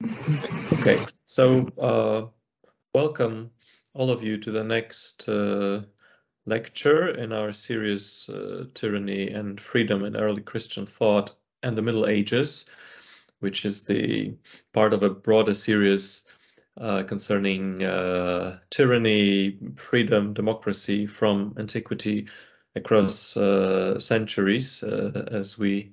Okay, so welcome all of you to the next lecture in our series Tyranny and Freedom in Early Christian Thought and the Middle Ages, which is the part of a broader series concerning tyranny, freedom, democracy from antiquity across centuries, as we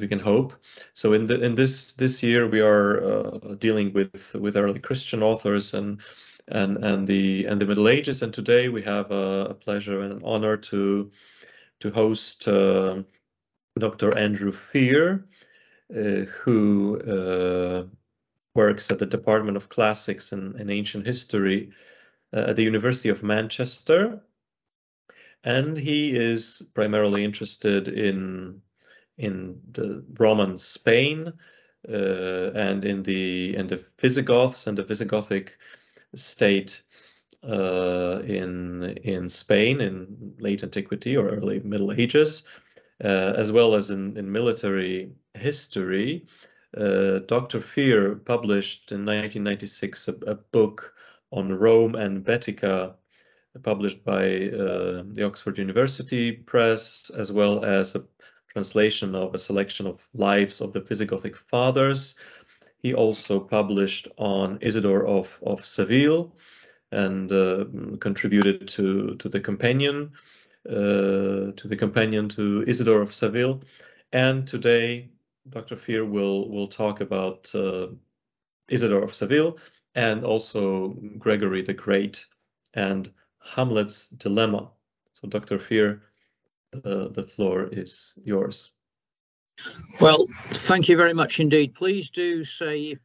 can hope. So in this year we are dealing with early Christian authors and the Middle Ages, and today we have a pleasure and an honor to host Dr. Andrew Fear, who works at the Department of Classics and Ancient History at the University of Manchester, and he is primarily interested in the Roman Spain and in the Visigoths and the Visigothic state in Spain in late antiquity or early Middle Ages, as well as in military history. Dr. Fear published in 1996 a book on Rome and Baetica, published by the Oxford University Press, as well as a translation of a selection of lives of the Visigothic fathers. He also published on Isidore of Seville and contributed to the companion to Isidore of Seville. And today, Dr. Fear will talk about Isidore of Seville and also Gregory the Great and Hamlet's dilemma. So, Dr. Fear, the floor is yours. Well, thank you very much indeed. Please do say if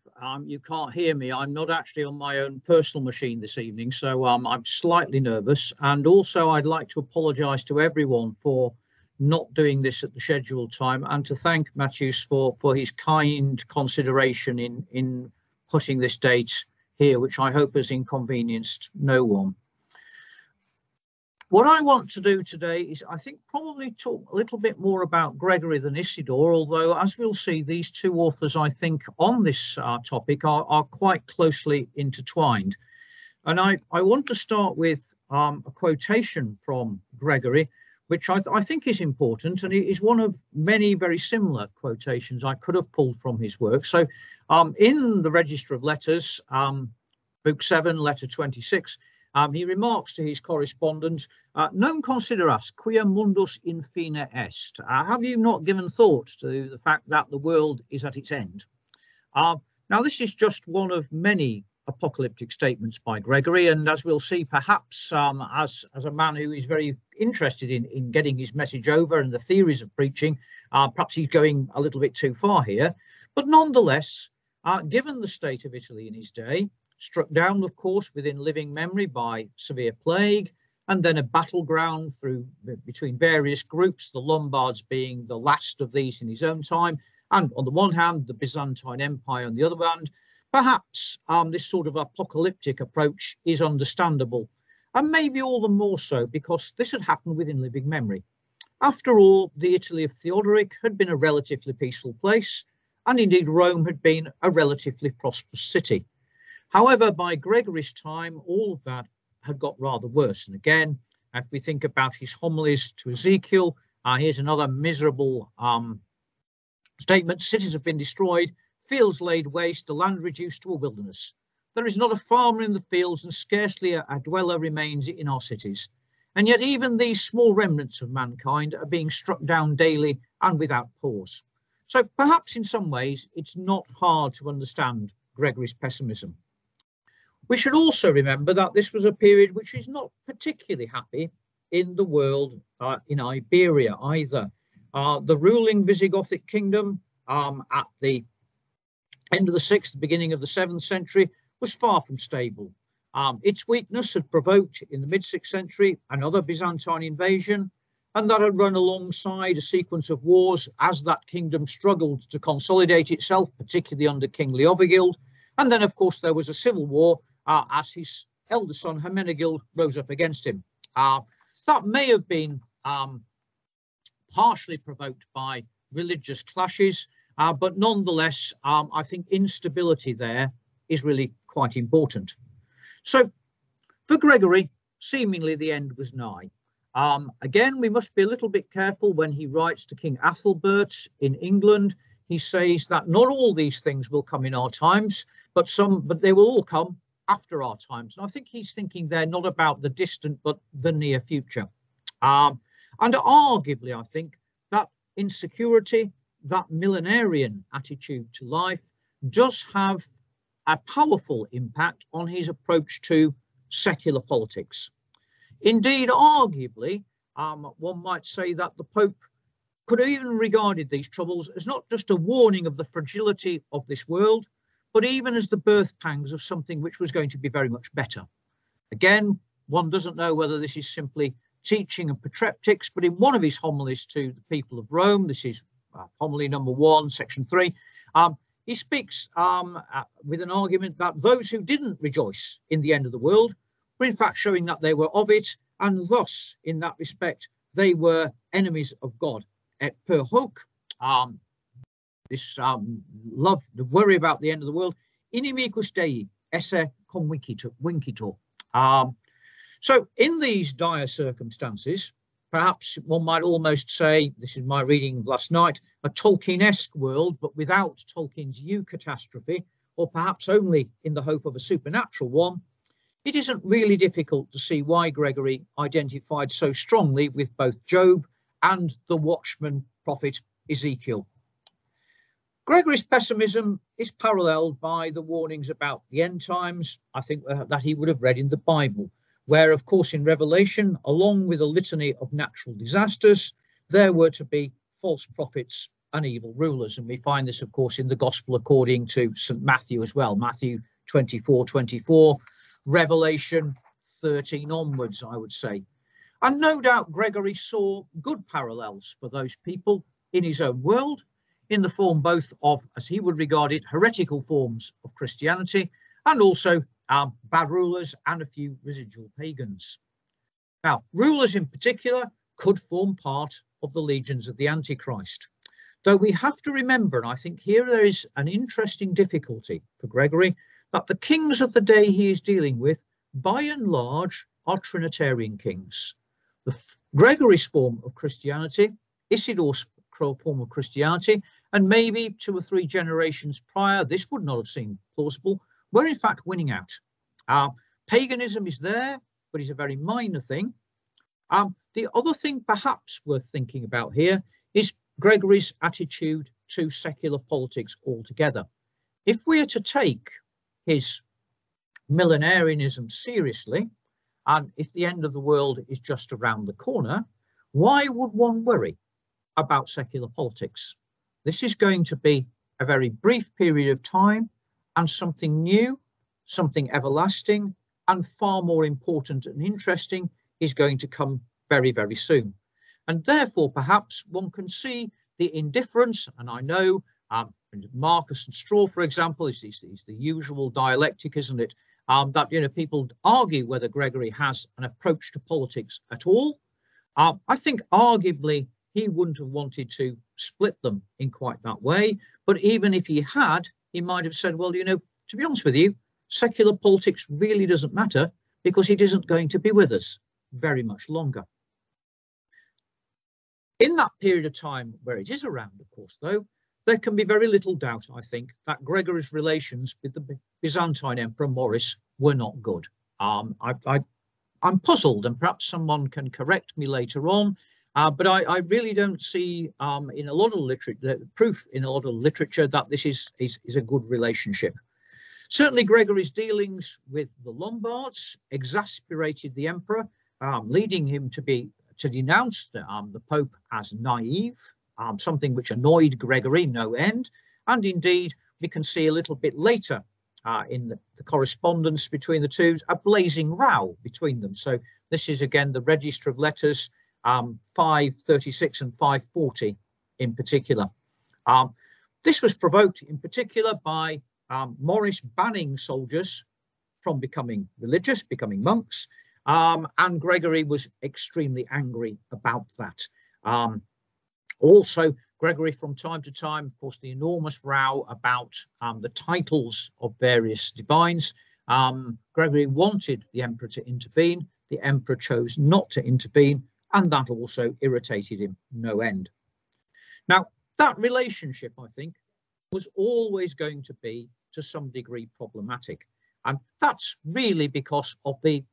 you can't hear me. I'm not actually on my own personal machine this evening, so I'm slightly nervous. And also, I'd like to apologise to everyone for not doing this at the scheduled time, and to thank Matthews for his kind consideration in putting this date here, which I hope has inconvenienced no one. What I want to do today is, I think, probably talk a little bit more about Gregory than Isidore, although, as we'll see, these two authors, I think, on this topic are quite closely intertwined. And I want to start with a quotation from Gregory, which I think is important, and it is one of many very similar quotations I could have pulled from his work. So in the Register of Letters, Book 7, Letter 26, he remarks to his correspondent, non consideras quia mundus in fine est. Have you not given thought to the fact that the world is at its end? Now, this is just one of many apocalyptic statements by Gregory, and as we'll see, perhaps as a man who is very interested in getting his message over and the theories of preaching, perhaps he's going a little bit too far here. But nonetheless, given the state of Italy in his day, struck down, of course, within living memory by severe plague, and then a battleground between various groups, the Lombards being the last of these in his own time, and on the one hand, the Byzantine Empire on the other hand. Perhaps this sort of apocalyptic approach is understandable, and maybe all the more so because this had happened within living memory. After all, the Italy of Theodoric had been a relatively peaceful place, and indeed Rome had been a relatively prosperous city. However, by Gregory's time, all of that had got rather worse. And again, if we think about his homilies to Ezekiel, here's another miserable statement. Cities have been destroyed, fields laid waste, the land reduced to a wilderness. There is not a farmer in the fields, and scarcely a dweller remains in our cities. And yet even these small remnants of mankind are being struck down daily and without pause. So perhaps in some ways, it's not hard to understand Gregory's pessimism. We should also remember that this was a period which is not particularly happy in the world, in Iberia either. The ruling Visigothic kingdom at the end of the 6th, beginning of the 7th century was far from stable. Its weakness had provoked in the mid-6th century another Byzantine invasion, and that had run alongside a sequence of wars as that kingdom struggled to consolidate itself, particularly under King Leovigild. And then, of course, there was a civil war as his elder son Hermenegild rose up against him. That may have been partially provoked by religious clashes, But nonetheless, I think instability there is really quite important. So for Gregory, seemingly the end was nigh. Again, we must be a little bit careful when he writes to King Athelbert in England. He says that not all these things will come in our times, but they will all come after our times. And I think he's thinking there not about the distant, but the near future. And arguably, I think that insecurity, that millenarian attitude to life does have a powerful impact on his approach to secular politics. Indeed, arguably, one might say that the Pope could have even regarded these troubles as not just a warning of the fragility of this world, but even as the birth pangs of something which was going to be very much better. Again, one doesn't know whether this is simply teaching and patreptics, but in one of his homilies to the people of Rome, this is homily number 1, section 3, he speaks with an argument that those who didn't rejoice in the end of the world were in fact showing that they were of it, and thus, in that respect, they were enemies of God. Et per hoc, this love, the worry about the end of the world, inimicus Dei esse convincitur. So in these dire circumstances, perhaps one might almost say, this is my reading last night, a Tolkien-esque world, but without Tolkien's eucatastrophe, or perhaps only in the hope of a supernatural one, it isn't really difficult to see why Gregory identified so strongly with both Job and the watchman prophet Ezekiel. Gregory's pessimism is paralleled by the warnings about the end times, I think, that he would have read in the Bible, where, of course, in Revelation, along with a litany of natural disasters, there were to be false prophets and evil rulers. And we find this, of course, in the Gospel according to St. Matthew as well, Matthew 24:24, Revelation 13 onwards, I would say. And no doubt Gregory saw good parallels for those people in his own world, in the form both of, as he would regard it, heretical forms of Christianity, and also bad rulers and a few residual pagans. Now, rulers in particular could form part of the legions of the Antichrist. Though we have to remember, and I think here there is an interesting difficulty for Gregory, that the kings of the day he is dealing with, by and large, are Trinitarian kings. Gregory's form of Christianity, Isidore's form of Christianity, and maybe 2 or 3 generations prior, this would not have seemed plausible, were in fact winning out. Paganism is there, but it's a very minor thing. The other thing perhaps worth thinking about here is Gregory's attitude to secular politics altogether. If we are to take his millenarianism seriously, and if the end of the world is just around the corner, why would one worry about secular politics? This is going to be a very brief period of time, and something new, something everlasting, and far more important and interesting is going to come very, very soon. And therefore, perhaps one can see the indifference, and I know Marcus and Straw, for example, is the usual dialectic, isn't it? That people argue whether Gregory has an approach to politics at all. I think arguably he wouldn't have wanted to split them in quite that way. But even if he had, he might have said, well, to be honest with you, secular politics really doesn't matter because it isn't going to be with us very much longer. In that period of time where it is around, of course, though, there can be very little doubt, I think, that Gregory's relations with the Byzantine Emperor Maurice were not good. I'm puzzled, and perhaps someone can correct me later on, but I really don't see in a lot of literature proof in a lot of literature that this is a good relationship. Certainly, Gregory's dealings with the Lombards exasperated the emperor, leading him to denounce the Pope as naive. Something which annoyed Gregory no end. And indeed, we can see a little bit later in the correspondence between the two, a blazing row between them. So this is again the Register of Letters 536 and 540 in particular. This was provoked in particular by Maurice banning soldiers from becoming religious, becoming monks, and Gregory was extremely angry about that. Also, Gregory, from time to time, of course, the enormous row about the titles of various divines. Gregory wanted the emperor to intervene. The emperor chose not to intervene, and that also irritated him no end. Now, that relationship, I think, was always going to be, to some degree, problematic. And that's really because of the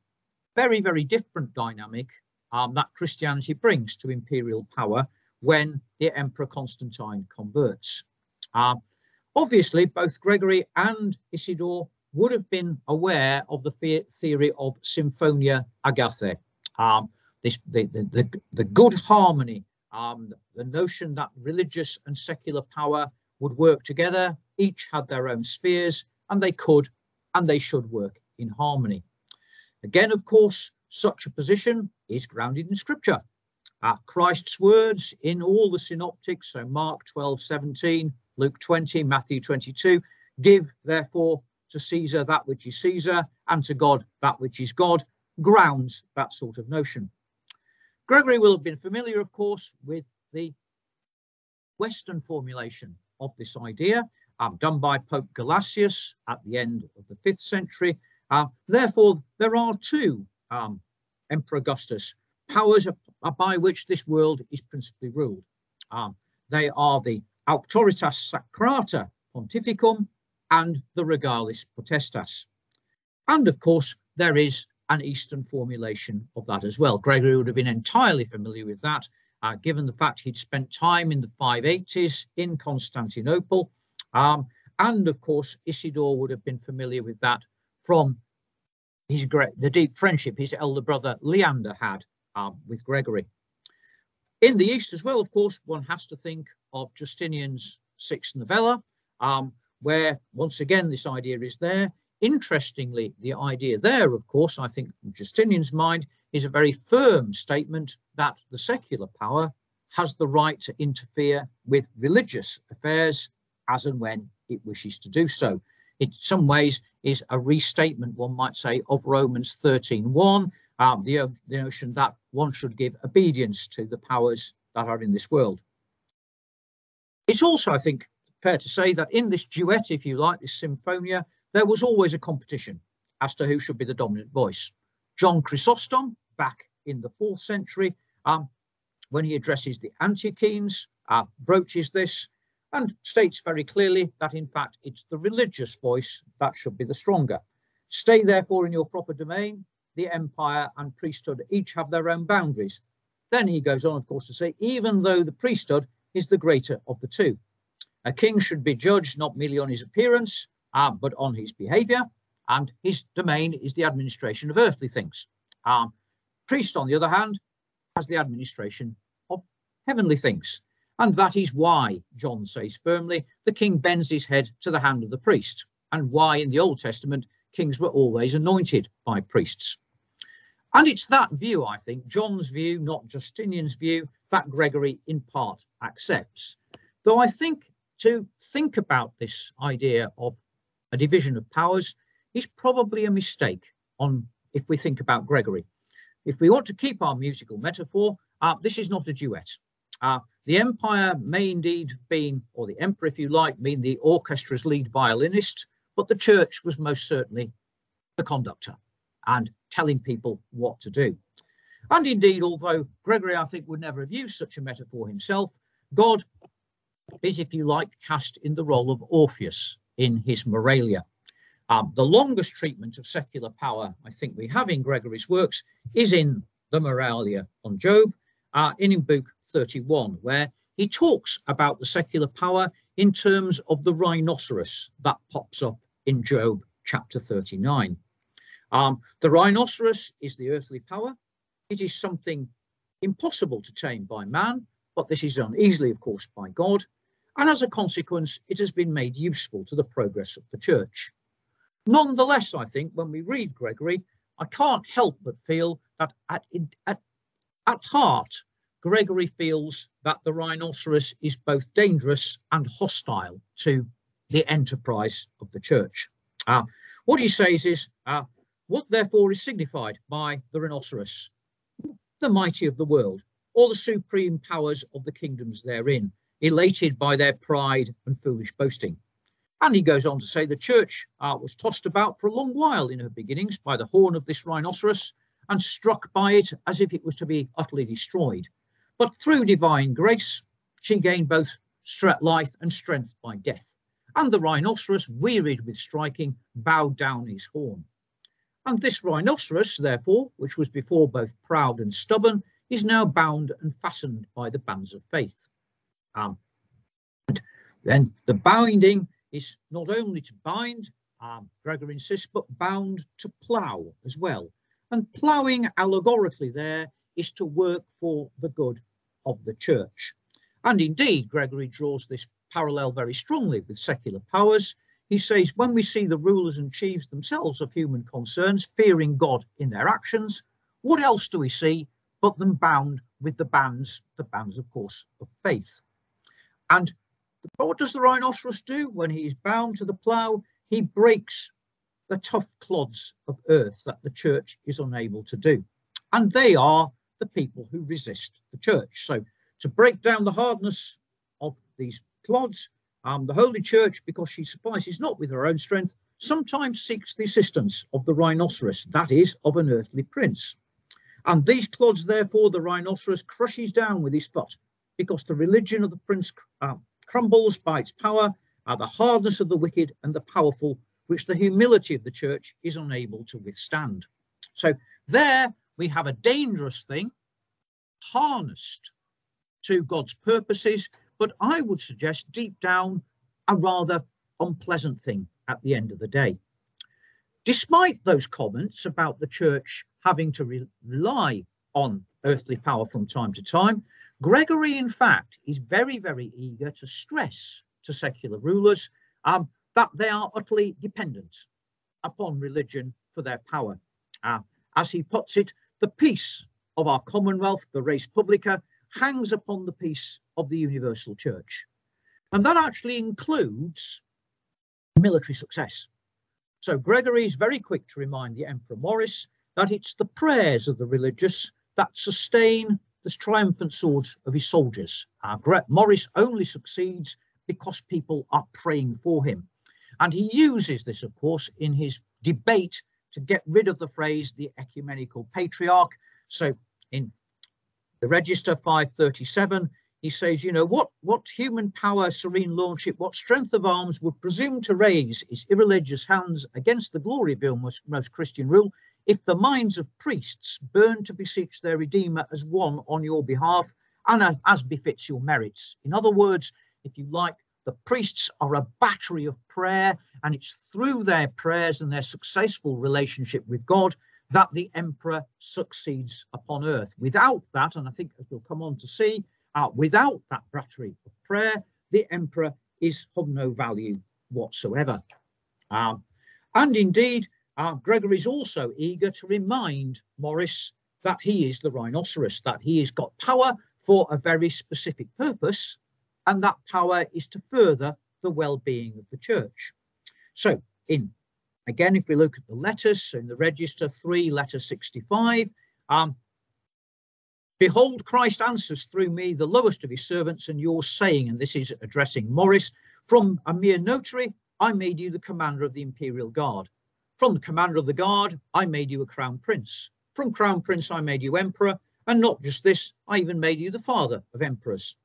very, very different dynamic that Christianity brings to imperial power when the Emperor Constantine converts. Obviously, both Gregory and Isidore would have been aware of the theory of Symphonia Agathae, the good harmony, the notion that religious and secular power would work together. Each had their own spheres, and they could and they should work in harmony. Again, of course, such a position is grounded in Scripture. Christ's words in all the synoptics, so Mark 12:17, Luke 20, Matthew 22, give therefore to Caesar that which is Caesar, and to God that which is God, grounds that sort of notion. Gregory will have been familiar, of course, with the Western formulation of this idea, done by Pope Gelasius at the end of the 5th century. Therefore, there are two Emperor Augustus powers by which this world is principally ruled. They are the Auctoritas Sacrata Pontificum and the Regalis Potestas. And of course, there is an Eastern formulation of that as well. Gregory would have been entirely familiar with that, given the fact he'd spent time in the 580s in Constantinople. And of course, Isidore would have been familiar with that from the deep friendship his elder brother Leander had with Gregory. In the East as well, of course, one has to think of Justinian's 6th novella, where once again this idea is there. Interestingly, the idea there, of course, I think in Justinian's mind, is a very firm statement that the secular power has the right to interfere with religious affairs as and when it wishes to do so. In some ways is a restatement, one might say, of Romans 13:1, the notion that one should give obedience to the powers that are in this world. It's also, I think, fair to say that in this duet, if you like, this symphonia, there was always a competition as to who should be the dominant voice. John Chrysostom, back in the 4th century, when he addresses the Antiochenes, broaches this and states very clearly that, in fact, it's the religious voice that should be the stronger. Stay, therefore, in your proper domain. The empire and priesthood each have their own boundaries. Then he goes on, of course, to say, even though the priesthood is the greater of the two. A king should be judged not merely on his appearance, but on his behaviour, and his domain is the administration of earthly things. Priest, on the other hand, has the administration of heavenly things. And that is why, John says firmly, the king bends his head to the hand of the priest, and why in the Old Testament kings were always anointed by priests. And it's that view, I think, John's view, not Justinian's view, that Gregory in part accepts. Though I think to think about this idea of a division of powers is probably a mistake if we think about Gregory. If we want to keep our musical metaphor, this is not a duet. The empire may indeed have been, or the emperor, if you like, mean the orchestra's lead violinist, but the church was most certainly the conductor and telling people what to do. And indeed, although Gregory, I think, would never have used such a metaphor himself, God is, if you like, cast in the role of Orpheus in his Moralia. The longest treatment of secular power I think we have in Gregory's works is in the Moralia on Job, in Book 31, where he talks about the secular power in terms of the rhinoceros that pops up in Job chapter 39. The rhinoceros is the earthly power. It is something impossible to tame by man, but this is done easily, of course, by God. And as a consequence, it has been made useful to the progress of the church. Nonetheless, I think when we read Gregory, I can't help but feel that at heart, Gregory feels that the rhinoceros is both dangerous and hostile to the enterprise of the church. What he says is, what therefore is signified by the rhinoceros? The mighty of the world, or the supreme powers of the kingdoms therein, elated by their pride and foolish boasting. And he goes on to say the church was tossed about for a long while in her beginnings by the horn of this rhinoceros, and struck by it as if it was to be utterly destroyed. But through divine grace, she gained both life and strength by death. And the rhinoceros, wearied with striking, bowed down his horn. And this rhinoceros, therefore, which was before both proud and stubborn, is now bound and fastened by the bands of faith. And then the binding is not only to bind, Gregory insists, but bound to plough as well. And ploughing allegorically there is to work for the good of the church. And indeed, Gregory draws this parallel very strongly with secular powers. He says, when we see the rulers and chiefs themselves of human concerns fearing God in their actions, what else do we see but them bound with the bands, of course, of faith? And what does the rhinoceros do when he is bound to the plough? He breaks the tough clods of earth that the church is unable to do. And they are the people who resist the church. So to break down the hardness of these clods, the Holy Church, because she suffices not with her own strength, sometimes seeks the assistance of the rhinoceros, that is, of an earthly prince. And these clods, therefore, the rhinoceros crushes down with his foot, because the religion of the prince crumbles by its power, the hardness of the wicked and the powerful, which the humility of the church is unable to withstand. So there we have a dangerous thing, harnessed to God's purposes, but I would suggest deep down a rather unpleasant thing at the end of the day. Despite those comments about the church having to rely on earthly power from time to time, Gregory, in fact, is very, very eager to stress to secular rulers that they are utterly dependent upon religion for their power. As he puts it, the peace of our commonwealth, the res publica, hangs upon the peace of the universal church. And that actually includes military success. So Gregory is very quick to remind the Emperor Maurice that it's the prayers of the religious that sustain the triumphant swords of his soldiers. Maurice only succeeds because people are praying for him. And he uses this, of course, in his debate to get rid of the phrase the ecumenical patriarch. So in the Register 537, he says, you know, what human power, serene lordship, what strength of arms would presume to raise his irreligious hands against the glory of your most Christian rule, if the minds of priests burn to beseech their Redeemer as one on your behalf, and as befits your merits. In other words, if you like, the priests are a battery of prayer, and it's through their prayers and their successful relationship with God that the emperor succeeds upon earth. Without that, and I think as we'll come on to see, without that battery of prayer, the emperor is of no value whatsoever. And indeed, Gregory is also eager to remind Maurice that he is the rhinoceros, that he has got power for a very specific purpose, and that power is to further the well-being of the church. So again, if we look at the letters, so in the Register 3, letter 65, behold, Christ answers through me, the lowest of his servants, and yours, saying, and this is addressing Maurice, from a mere notary, I made you the commander of the imperial guard. From the commander of the guard, I made you a crown prince. From crown prince, I made you emperor. And not just this, I even made you the father of emperors.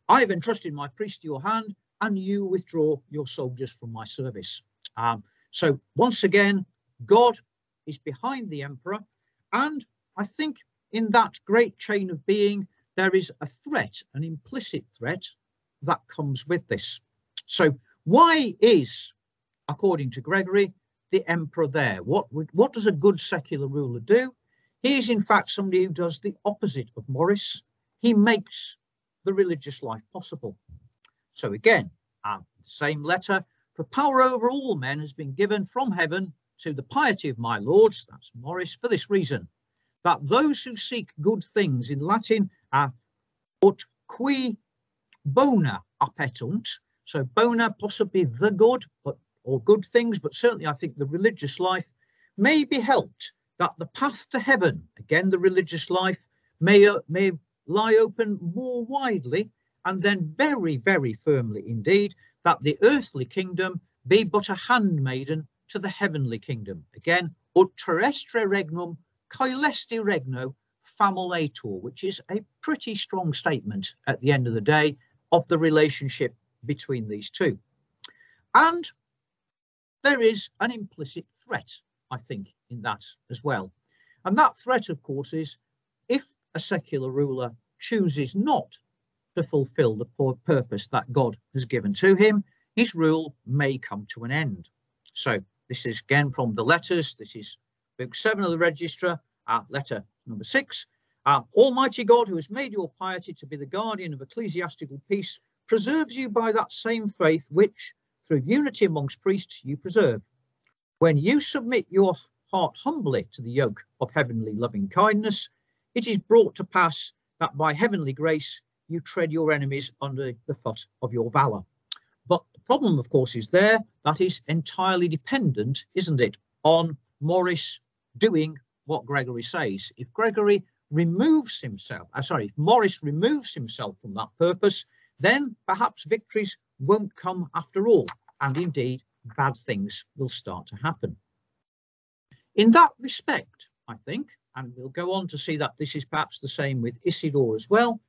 I have entrusted my priest to your hand, and you withdraw your soldiers from my service. So once again, God is behind the emperor. And I think in that great chain of being, there is a threat, an implicit threat that comes with this. So why is, according to Gregory, the emperor there? What does a good secular ruler do? He is in fact somebody who does the opposite of Maurice. He makes the religious life possible. So again, same letter, for power over all men has been given from heaven to the piety of my lords, that's Maurice, for this reason, that those who seek good things, in Latin, ut qui bona appetunt, so bona possibly the good, or good things, but certainly I think the religious life may be helped, that the path to heaven, again the religious life, may lie open more widely, and then very, very firmly indeed, that the earthly kingdom be but a handmaiden to the heavenly kingdom. Again, ut terrestre regnum coelesti regno famulator, which is a pretty strong statement at the end of the day of the relationship between these two. And there is an implicit threat, I think, in that as well. And that threat, of course, is if a secular ruler chooses not to fulfill the purpose that God has given to him, his rule may come to an end. So this is again from the letters. This is Book 7 of the Register, letter number 6. Almighty God, who has made your piety to be the guardian of ecclesiastical peace, preserves you by that same faith which, through unity amongst priests, you preserve. When you submit your heart humbly to the yoke of heavenly loving kindness, it is brought to pass that by heavenly grace you tread your enemies under the foot of your valour. But the problem, of course, is there. That is entirely dependent, isn't it, on Morris doing what Gregory says. If Gregory removes himself, if Morris removes himself from that purpose, then perhaps victories won't come after all, and indeed bad things will start to happen. In that respect, I think, and we'll go on to see that this is perhaps the same with Isidore as well,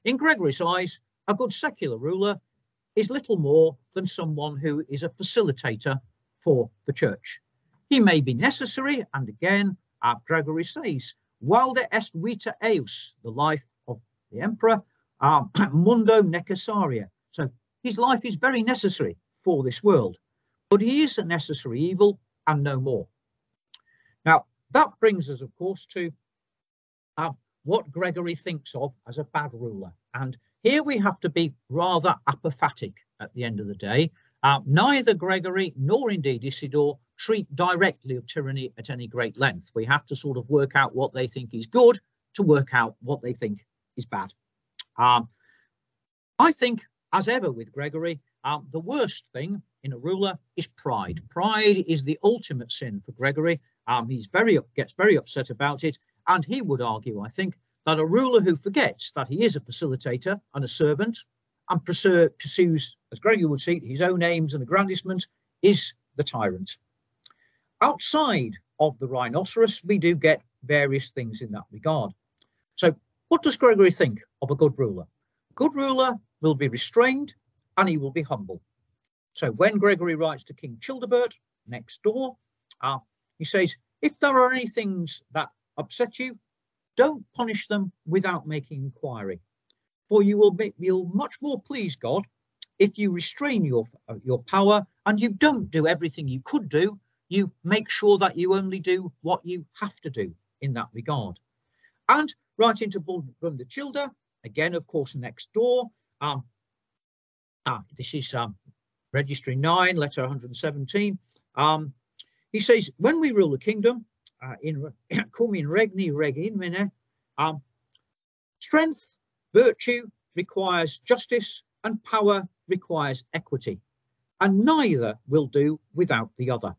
in Gregory's eyes, a good secular ruler is little more than someone who is a facilitator for the church. He may be necessary, and again, Gregory says, valde est vita eius, the life of the emperor, mundo necessaria. So his life is very necessary for this world, but he is a necessary evil and no more. Now, that brings us, of course, to what Gregory thinks of as a bad ruler. And here we have to be rather apophatic at the end of the day. Neither Gregory nor indeed Isidore treat directly of tyranny at any great length. We have to sort of work out what they think is good to work out what they think is bad. I think, as ever with Gregory, the worst thing in a ruler is pride. Pride is the ultimate sin for Gregory. He gets very upset about it, and he would argue, I think, that a ruler who forgets that he is a facilitator and a servant and pursues, as Gregory would see, his own aims and aggrandizement is the tyrant. Outside of the rhinoceros, we do get various things in that regard. So what does Gregory think of a good ruler? A good ruler will be restrained and he will be humble. So when Gregory writes to King Childebert next door, he says, if there are any things that upset you, don't punish them without making inquiry, for you'll much more please God if you restrain your power and you don't do everything you could do. You make sure that you only do what you have to do in that regard. And writing to Brundachilda, again, of course, next door. This is Registry 9, letter 117. He says, when we rule the kingdom, cum in regni regimine, strength, virtue requires justice, and power requires equity, and neither will do without the other.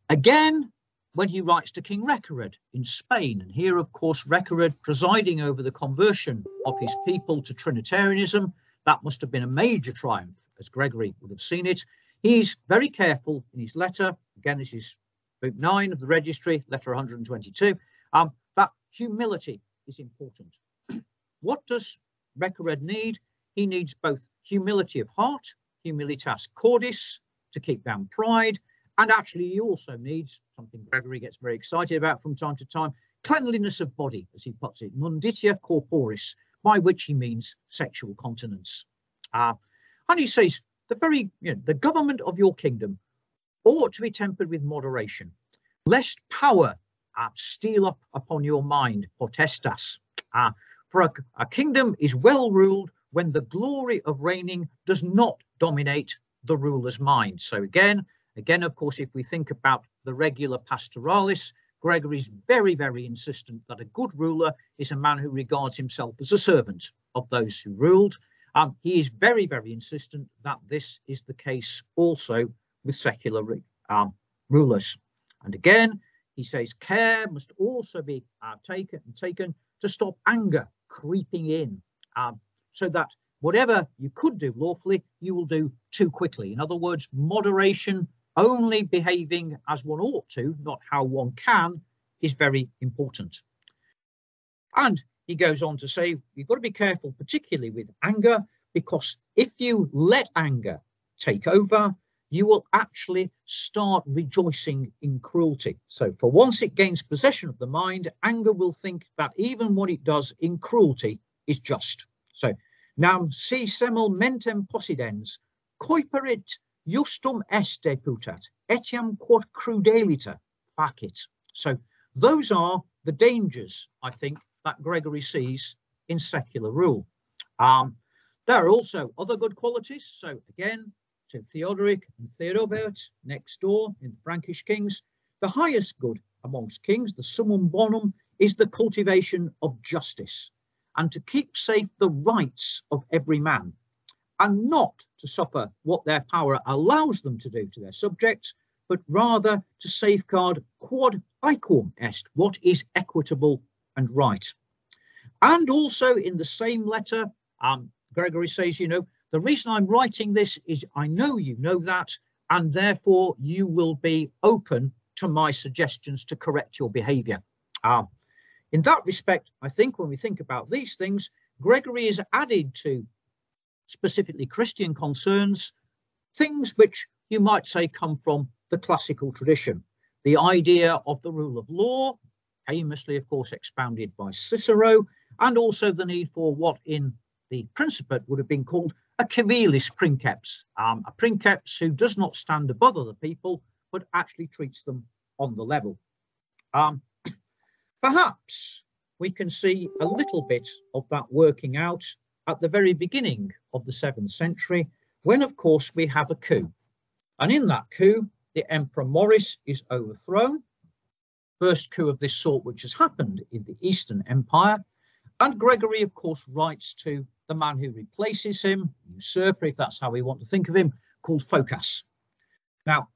Again, when he writes to King Recared in Spain, and here, of course, Recared presiding over the conversion of his people to Trinitarianism, that must have been a major triumph, as Gregory would have seen it. He's very careful in his letter, again, this is Book 9 of the Registry, letter 122, that humility is important. What does Recared need? He needs both humility of heart, humilitas cordis, to keep down pride, and actually he also needs, something Gregory gets very excited about from time to time, cleanliness of body, as he puts it, munditia corporis, by which he means sexual continence. And he says, the government of your kingdom ought to be tempered with moderation, lest power steal up upon your mind, potestas. For a kingdom is well ruled when the glory of reigning does not dominate the ruler's mind. So again, of course, if we think about the regular pastoralis, Gregory's very, very insistent that a good ruler is a man who regards himself as a servant of those who ruled. He is very, very insistent that this is the case also with secular rulers. And again, he says care must also be taken to stop anger creeping in, so that whatever you could do lawfully, you will do too quickly. In other words, moderation, only behaving as one ought to, not how one can, is very important. And he goes on to say, you've got to be careful, particularly with anger, because if you let anger take over, you will actually start rejoicing in cruelty. So for once it gains possession of the mind, anger will think that even what it does in cruelty is just. So, nam si semel mentem possidens, coiperit justum est deputat, etiam quod crudeliter facit. So those are the dangers, I think, that Gregory sees in secular rule. There are also other good qualities. So again, to Theodoric and Theodobert next door in the Frankish kings, the highest good amongst kings, the summum bonum, is the cultivation of justice, and to keep safe the rights of every man, and not to suffer what their power allows them to do to their subjects, but rather to safeguard quod aequum est, what is equitable and right. And also in the same letter, Gregory says, you know, the reason I'm writing this is I know you know that, and therefore you will be open to my suggestions to correct your behaviour. In that respect, I think when we think about these things, Gregory is added to specifically Christian concerns, things which you might say come from the classical tradition. The idea of the rule of law, famously, of course, expounded by Cicero, and also the need for what in the Principate would have been called a civilis princeps, a princeps who does not stand above other people, but actually treats them on the level. Perhaps we can see a little bit of that working out at the very beginning of the 7th century, when, of course, we have a coup. And in that coup, the Emperor Maurice is overthrown, first coup of this sort which has happened in the Eastern Empire. And Gregory, of course, writes to the man who replaces him, usurper, if that's how we want to think of him, called Phocas. Now,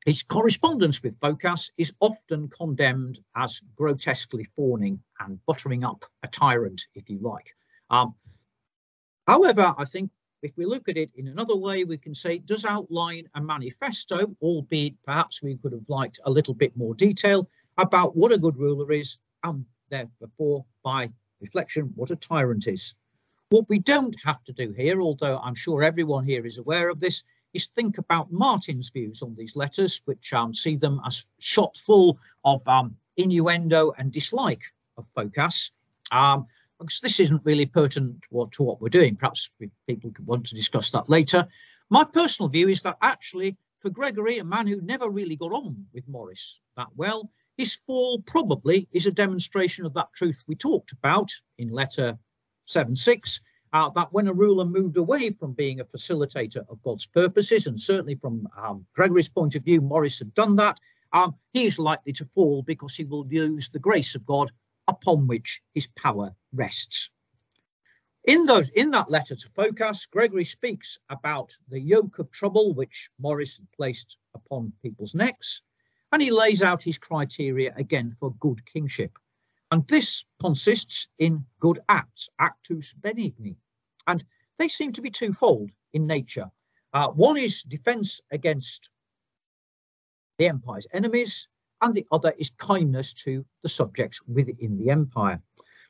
his correspondence with Phocas is often condemned as grotesquely fawning and buttering up a tyrant, if you like. However, I think if we look at it in another way, we can say it does outline a manifesto, albeit perhaps we could have liked a little bit more detail about what a good ruler is, and therefore, by reflection, what a tyrant is. What we don't have to do here, although I'm sure everyone here is aware of this, is think about Martin's views on these letters, which see them as shot full of innuendo and dislike of Phocas. Because this isn't really pertinent to what we're doing. Perhaps people could want to discuss that later. My personal view is that actually, for Gregory, a man who never really got on with Maurice that well, his fall probably is a demonstration of that truth we talked about in letter 7-6, that when a ruler moved away from being a facilitator of God's purposes, and certainly from Gregory's point of view, Maurice had done that, he is likely to fall because he will use the grace of God upon which his power rests. In that letter to Phocas, Gregory speaks about the yoke of trouble which Maurice had placed upon people's necks, and he lays out his criteria again for good kingship. And this consists in good acts, actus benigni, and they seem to be twofold in nature. One is defence against the empire's enemies, and the other is kindness to the subjects within the empire.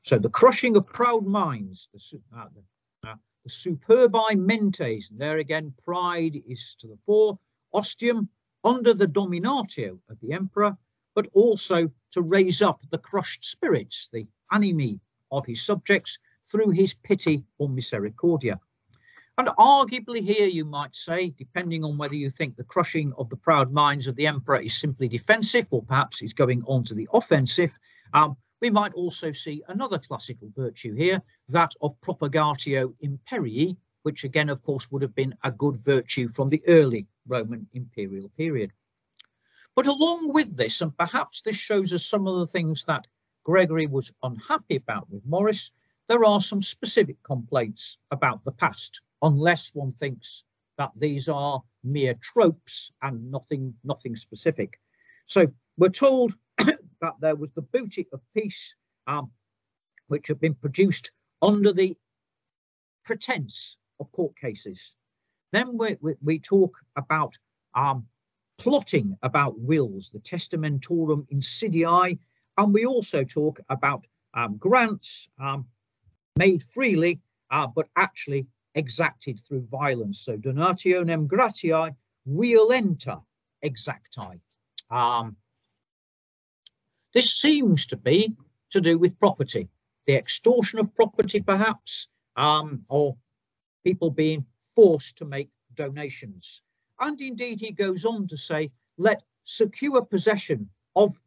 So the crushing of proud minds, the superbi mentes, and there again pride is to the fore, ostium, under the dominatio of the emperor, but also to raise up the crushed spirits, the animi of his subjects, through his pity or misericordia. And arguably here you might say, depending on whether you think the crushing of the proud minds of the emperor is simply defensive, or perhaps is going on to the offensive, we might also see another classical virtue here, that of propagatio imperii, which again, of course, would have been a good virtue from the early Roman imperial period. But along with this, and perhaps this shows us some of the things that Gregory was unhappy about with Maurice, there are some specific complaints about the past, unless one thinks that these are mere tropes and nothing specific. So we're told that there was the booty of peace which have been produced under the pretense of court cases. Then we talk about plotting about wills, the testamentorum insidiae, and we also talk about grants made freely, but actually exacted through violence. So donationem gratiae violenta exacti. This seems to be to do with property, the extortion of property perhaps, or people being forced to make donations. And indeed he goes on to say, let secure possession of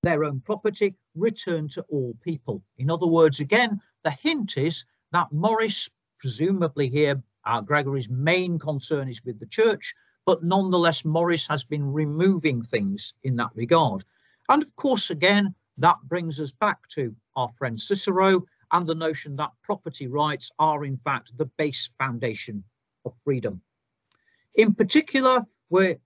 their own property return to all people. In other words, again, the hint is that Maurice, presumably here, Gregory's main concern is with the church, but nonetheless, Maurice has been removing things in that regard. And of course, again, that brings us back to our friend Cicero and the notion that property rights are in fact the base foundation of freedom. In particular, where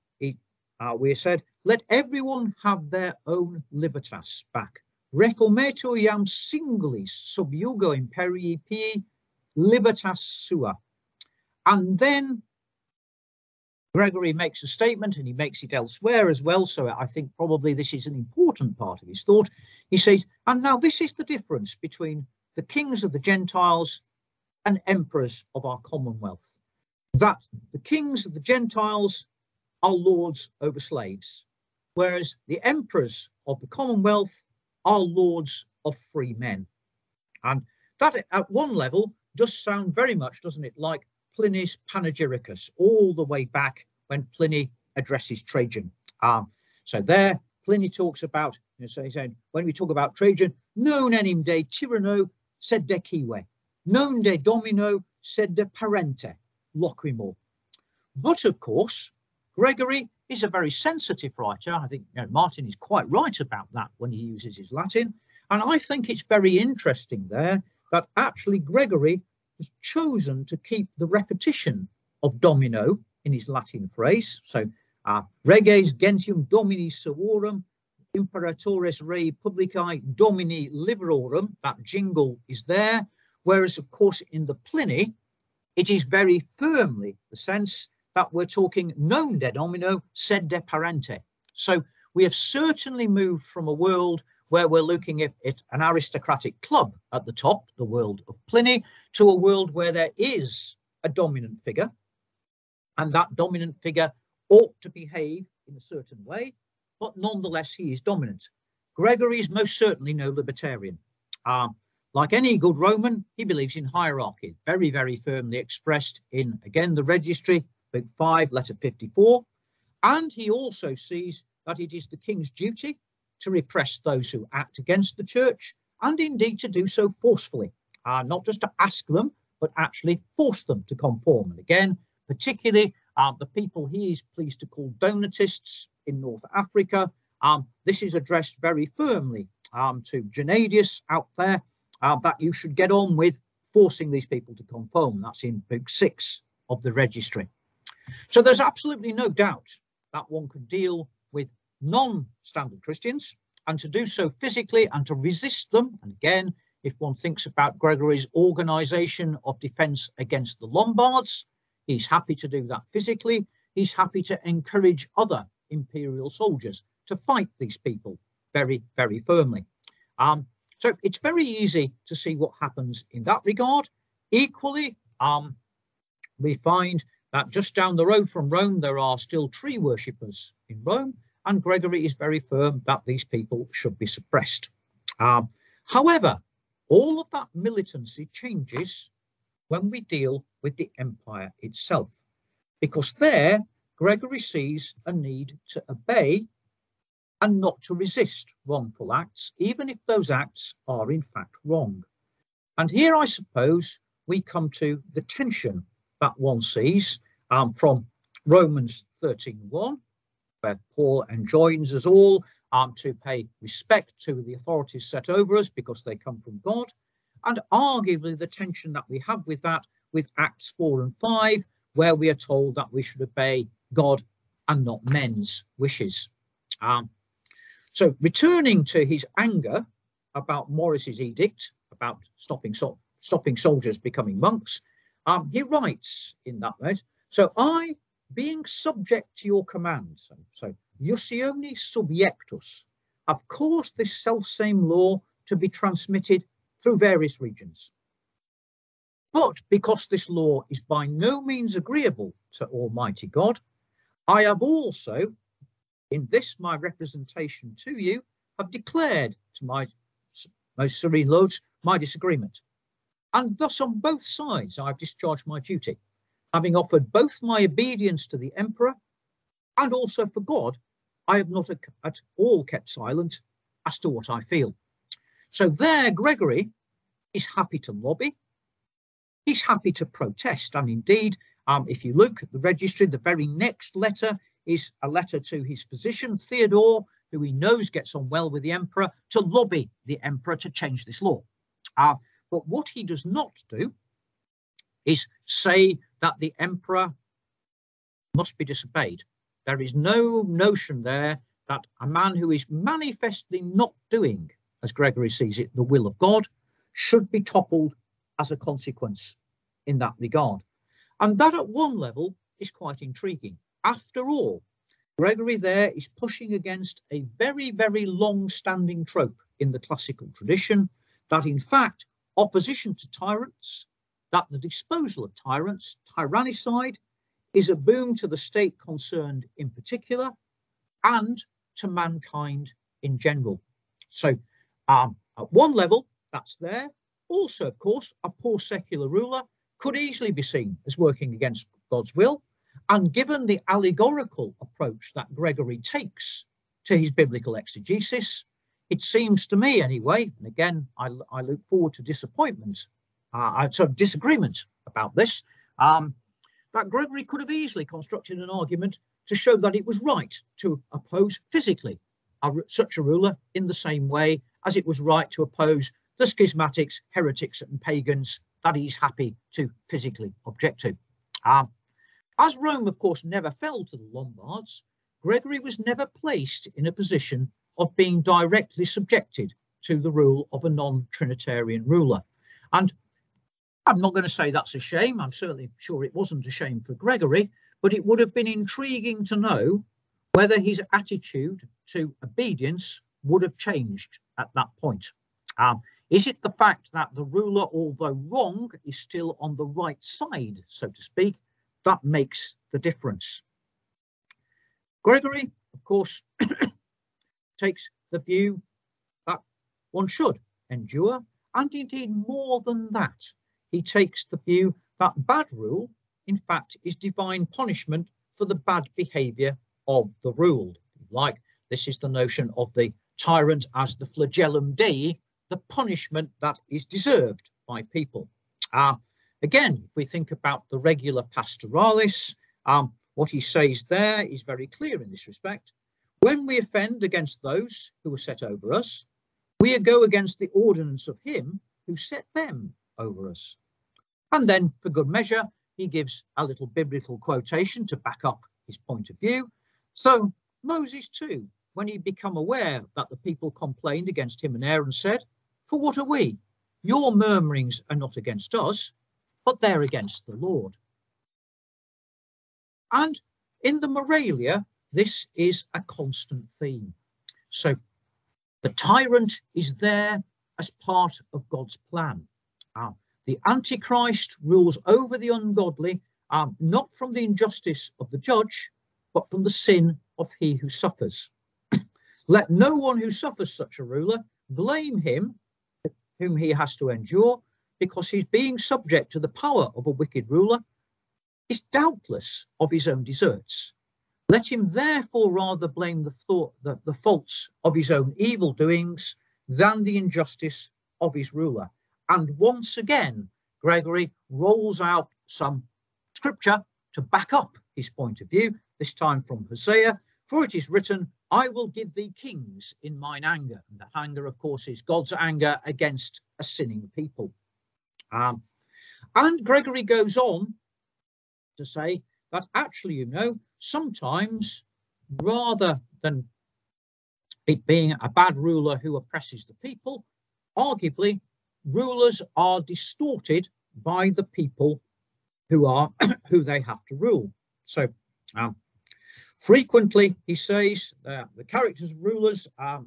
we said, let everyone have their own libertas back. Reformator iam singulis sub iugo imperii pii libertas sua. And then Gregory makes a statement, and he makes it elsewhere as well, so I think probably this is an important part of his thought. He says, and now this is the difference between the kings of the Gentiles and emperors of our commonwealth, that the kings of the Gentiles are lords over slaves, whereas the emperors of the commonwealth are lords of free men. And that at one level does sound very much, doesn't it, like Pliny's Panegyricus, all the way back when Pliny addresses Trajan. So there, Pliny talks about, so he's saying, when we talk about Trajan, non enim de tyranno sed de cive, non de domino sed de parente, loquimur. But of course, Gregory is a very sensitive writer. I think Martin is quite right about that when he uses his Latin. And I think it's very interesting there that actually Gregory has chosen to keep the repetition of domino in his Latin phrase. So reges gentium domini servorum, imperatores rei publicae domini liberorum, that jingle is there. Whereas, of course, in the Pliny, it is very firmly the sense that we're talking non de domino sed de parente. So we have certainly moved from a world where we're looking at an aristocratic club at the top, the world of Pliny, to a world where there is a dominant figure, and that dominant figure ought to behave in a certain way, but nonetheless he is dominant. Gregory is most certainly no libertarian. Like any good Roman, he believes in hierarchy, very, very firmly expressed in, again, the registry, Book 5, letter 54. And he also sees that it is the king's duty to repress those who act against the church, and indeed to do so forcefully, not just to ask them, but actually force them to conform. And again, particularly the people he is pleased to call Donatists in North Africa, this is addressed very firmly to Gennadius out there, that you should get on with forcing these people to conform. That's in Book 6 of the registry. So there's absolutely no doubt that one could deal with non-standard Christians, and to do so physically and to resist them. And again, if one thinks about Gregory's organization of defense against the Lombards, he's happy to do that physically. He's happy to encourage other imperial soldiers to fight these people very, very firmly. So it's very easy to see what happens in that regard. Equally, we find that just down the road from Rome, there are still tree worshippers in Rome, and Gregory is very firm that these people should be suppressed. However, all of that militancy changes when we deal with the empire itself, because there Gregory sees a need to obey and not to resist wrongful acts, even if those acts are in fact wrong. And here, I suppose, we come to the tension that one sees from Romans 13:1, where Paul enjoins us all to pay respect to the authorities set over us because they come from God, and arguably the tension that we have with that with Acts 4 and 5, where we are told that we should obey God and not men's wishes. So returning to his anger about Maurice's edict about stopping soldiers becoming monks, he writes in that note, so I, being subject to your commands, so Iussione subjectus, have caused this self-same law to be transmitted through various regions. But because this law is by no means agreeable to Almighty God, I have also, in this my representation to you, have declared to my most serene lords my disagreement. And thus on both sides I have discharged my duty, having offered both my obedience to the emperor and also for God, I have not at all kept silent as to what I feel. So there Gregory is happy to lobby, he's happy to protest, and indeed, if you look at the registry, the very next letter is a letter to his physician, Theodore, who he knows gets on well with the emperor, to lobby the emperor to change this law. But what he does not do is say that the emperor must be disobeyed. There is no notion there that a man who is manifestly not doing, as Gregory sees it, the will of God, should be toppled as a consequence in that regard. And that at one level is quite intriguing. After all, Gregory there is pushing against a very, very long-standing trope in the classical tradition, that in fact opposition to tyrants, that the disposal of tyrants, tyrannicide, is a boon to the state concerned in particular and to mankind in general. So at one level, that's there. Also, of course, a poor secular ruler could easily be seen as working against God's will. And given the allegorical approach that Gregory takes to his biblical exegesis, it seems to me anyway, and again, I look forward to disagreement about this, that Gregory could have easily constructed an argument to show that it was right to oppose physically such a ruler in the same way as it was right to oppose the schismatics, heretics and pagans that he's happy to physically object to. As Rome, of course, never fell to the Lombards, Gregory was never placed in a position of being directly subjected to the rule of a non-Trinitarian ruler. And I'm not going to say that's a shame. I'm certainly sure it wasn't a shame for Gregory, but it would have been intriguing to know whether his attitude to obedience would have changed at that point. Is it the fact that the ruler, although wrong, is still on the right side, so to speak, that makes the difference? Gregory, of course, takes the view that one should endure, and indeed more than that, he takes the view that bad rule, in fact, is divine punishment for the bad behaviour of the ruled. Like, this is the notion of the tyrant as the flagellum Dei, the punishment that is deserved by people. Again, if we think about the regular pastoralis, what he says there is very clear in this respect. When we offend against those who are set over us, we go against the ordinance of him who set them over us. And then, for good measure, he gives a little biblical quotation to back up his point of view. So Moses too, when he became aware that the people complained against him and Aaron, said, "For what are we? Your murmurings are not against us, but they're against the Lord." And in the Moralia, this is a constant theme. So the tyrant is there as part of God's plan. The Antichrist rules over the ungodly, not from the injustice of the judge, but from the sin of he who suffers. Let no one who suffers such a ruler blame him whom he has to endure, because he's being subject to the power of a wicked ruler is doubtless of his own deserts. Let him therefore rather blame the faults of his own evil doings than the injustice of his ruler. And once again, Gregory rolls out some scripture to back up his point of view, this time from Hosea, for it is written, "I will give thee kings in mine anger." And that anger, of course, is God's anger against a sinning people. And Gregory goes on to say that actually, you know, sometimes rather than it being a bad ruler who oppresses the people, arguably rulers are distorted by the people who they have to rule. So frequently, he says, the characters of rulers are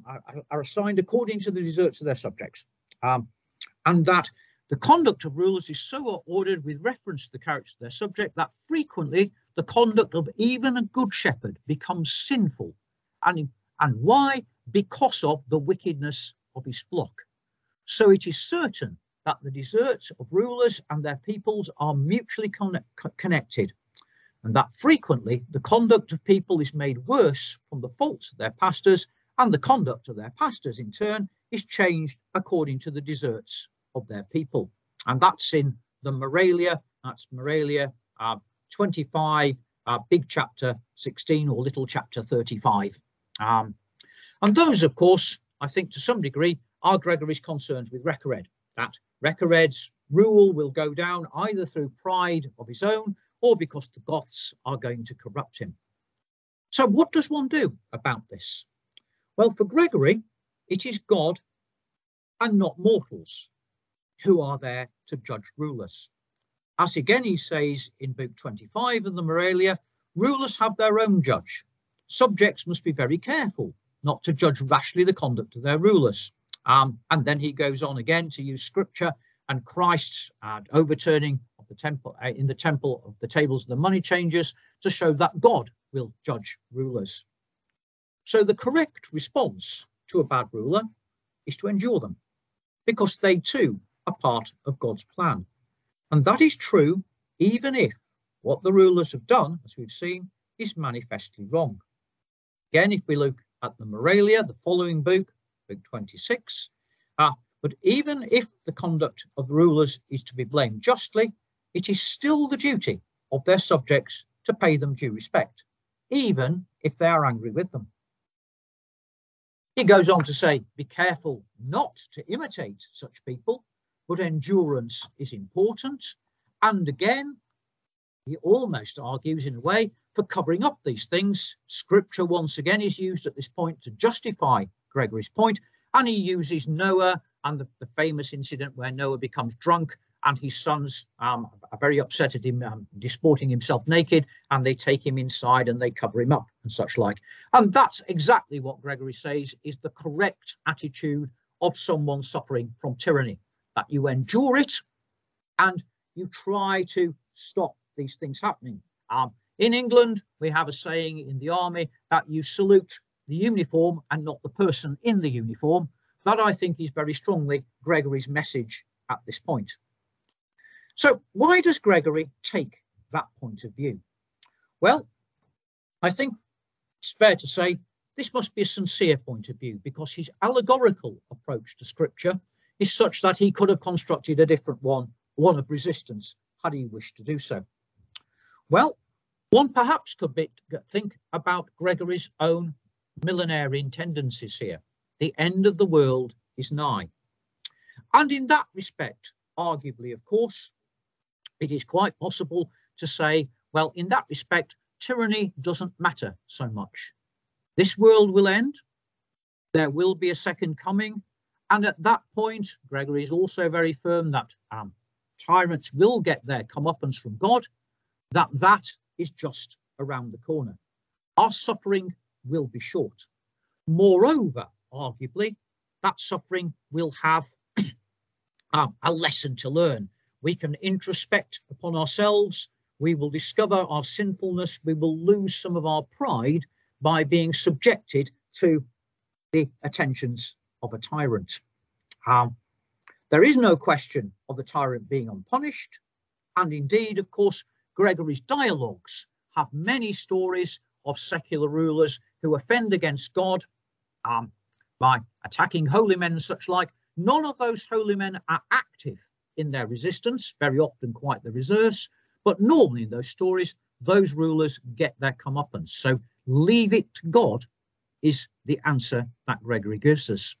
assigned according to the deserts of their subjects, and that the conduct of rulers is so ordered with reference to the characters of their subject that frequently the conduct of even a good shepherd becomes sinful. And why? Because of the wickedness of his flock. So it is certain that the deserts of rulers and their peoples are mutually connected, and that frequently the conduct of people is made worse from the faults of their pastors, and the conduct of their pastors in turn is changed according to the deserts of their people. And that's in the Moralia, that's Moralia 25, big chapter 16, or little chapter 35. And those, of course, I think to some degree, are Gregory's concerns with Recared, that Recared's rule will go down either through pride of his own or because the Goths are going to corrupt him. So what does one do about this? Well, for Gregory, it is God and not mortals who are there to judge rulers. As again he says in book 25 of the Moralia, rulers have their own judge. Subjects must be very careful not to judge rashly the conduct of their rulers. And then he goes on again to use scripture and Christ's overturning of the temple in the temple of the tables of the money changers to show that God will judge rulers. So the correct response to a bad ruler is to endure them, because they too are part of God's plan. And that is true even if what the rulers have done, as we've seen, is manifestly wrong. Again, if we look at the Moralia, the following book, book 26, but even if the conduct of the rulers is to be blamed justly, it is still the duty of their subjects to pay them due respect, even if they are angry with them. He goes on to say, be careful not to imitate such people, but endurance is important. And again, he almost argues in a way for covering up these things. Scripture once again is used at this point to justify Gregory's point, and he uses Noah and the famous incident where Noah becomes drunk and his sons are very upset at him disporting himself naked, and they take him inside and they cover him up and such like. And that's exactly what Gregory says is the correct attitude of someone suffering from tyranny, that you endure it and you try to stop these things happening. In England, we have a saying in the army that you salute the uniform and not the person in the uniform. That, I think, is very strongly Gregory's message at this point. So why does Gregory take that point of view? Well, I think it's fair to say this must be a sincere point of view, because his allegorical approach to scripture is such that he could have constructed a different one of resistance, had he wished to do so. Well, one perhaps could think about Gregory's own millenarian tendencies here. The end of the world is nigh. And in that respect, arguably, of course, it is quite possible to say, well, in that respect, tyranny doesn't matter so much. This world will end. There will be a second coming. And at that point, Gregory is also very firm that tyrants will get their comeuppance from God, that is just around the corner. Our suffering will be short. Moreover, arguably, that suffering will have a lesson to learn. We can introspect upon ourselves. We will discover our sinfulness. We will lose some of our pride by being subjected to the attentions of a tyrant. There is no question of the tyrant being unpunished. And indeed, of course, Gregory's dialogues have many stories of secular rulers who offend against God by attacking holy men and such like. None of those holy men are active in their resistance, very often quite the reverse, but normally in those stories, those rulers get their comeuppance. So leave it to God is the answer that Gregory gives us.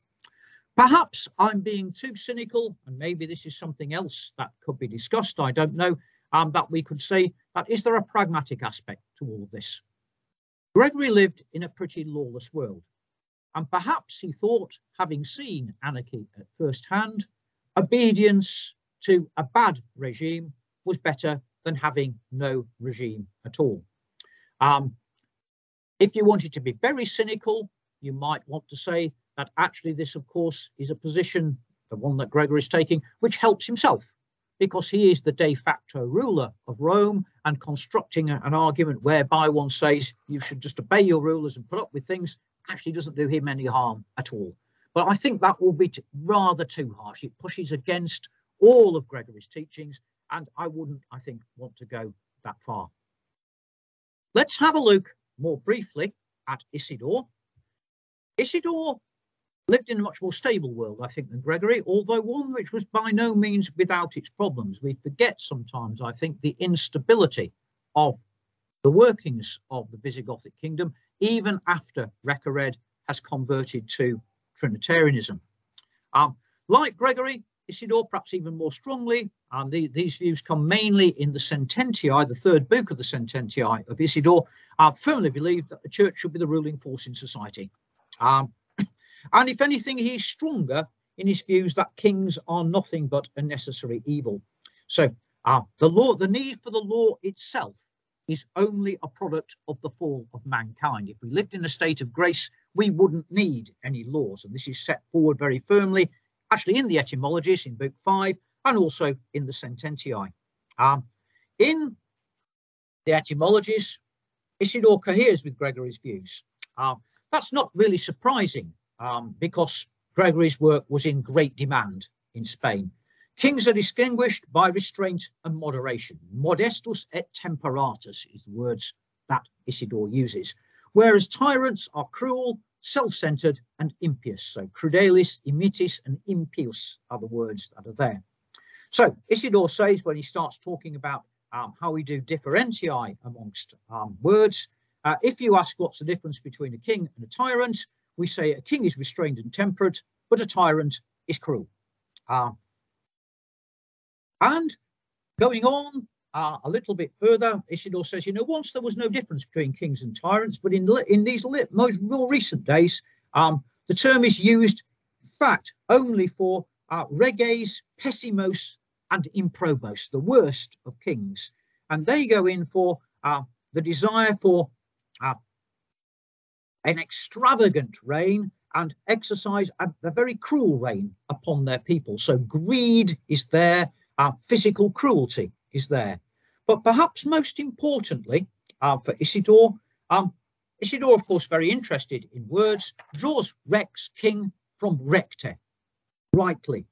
Perhaps I'm being too cynical, and maybe this is something else that could be discussed, I don't know, that we could say that is there a pragmatic aspect to all of this? Gregory lived in a pretty lawless world, and perhaps he thought, having seen anarchy at first hand, obedience to a bad regime was better than having no regime at all. If you wanted to be very cynical, you might want to say that actually this, of course, is a position, the one that Gregory is taking, which helps himself, because he is the de facto ruler of Rome, and constructing an argument whereby one says you should just obey your rulers and put up with things actually doesn't do him any harm at all. But I think that will be rather too harsh. It pushes against all of Gregory's teachings, and I wouldn't, I think, want to go that far. Let's have a look more briefly at Isidore. Isidore lived in a much more stable world, I think, than Gregory, although one which was by no means without its problems. We forget sometimes, I think, the instability of the workings of the Visigothic kingdom, even after Recared has converted to Trinitarianism. Like Gregory, Isidore, perhaps even more strongly, and these views come mainly in the Sententii, the third book of the Sententii of Isidore, firmly believed that the church should be the ruling force in society. And if anything, he's stronger in his views that kings are nothing but a necessary evil. So the need for the law itself is only a product of the fall of mankind. If we lived in a state of grace, we wouldn't need any laws. And this is set forward very firmly, actually in the etymologies in book 5 and also in the Sententii. In the etymologies, Isidore coheres with Gregory's views. That's not really surprising because Gregory's work was in great demand in Spain. Kings are distinguished by restraint and moderation. Modestus et temperatus is the words that Isidore uses, whereas tyrants are cruel, self-centered and impious. So crudelis, imitis and impius are the words that are there. So Isidore says, when he starts talking about how we do differentiae amongst words, if you ask what's the difference between a king and a tyrant, we say a king is restrained and temperate, but a tyrant is cruel. And going on a little bit further, Isidore says, you know, once there was no difference between kings and tyrants, but in these more recent days, the term is used, in fact, only for reges, pessimos, and improbos, the worst of kings. And they go in for the desire for an extravagant reign and exercise a very cruel reign upon their people. So greed is there, physical cruelty is there. But perhaps most importantly for Isidore, Isidore, of course, very interested in words, draws rex, king, from recte, rightly.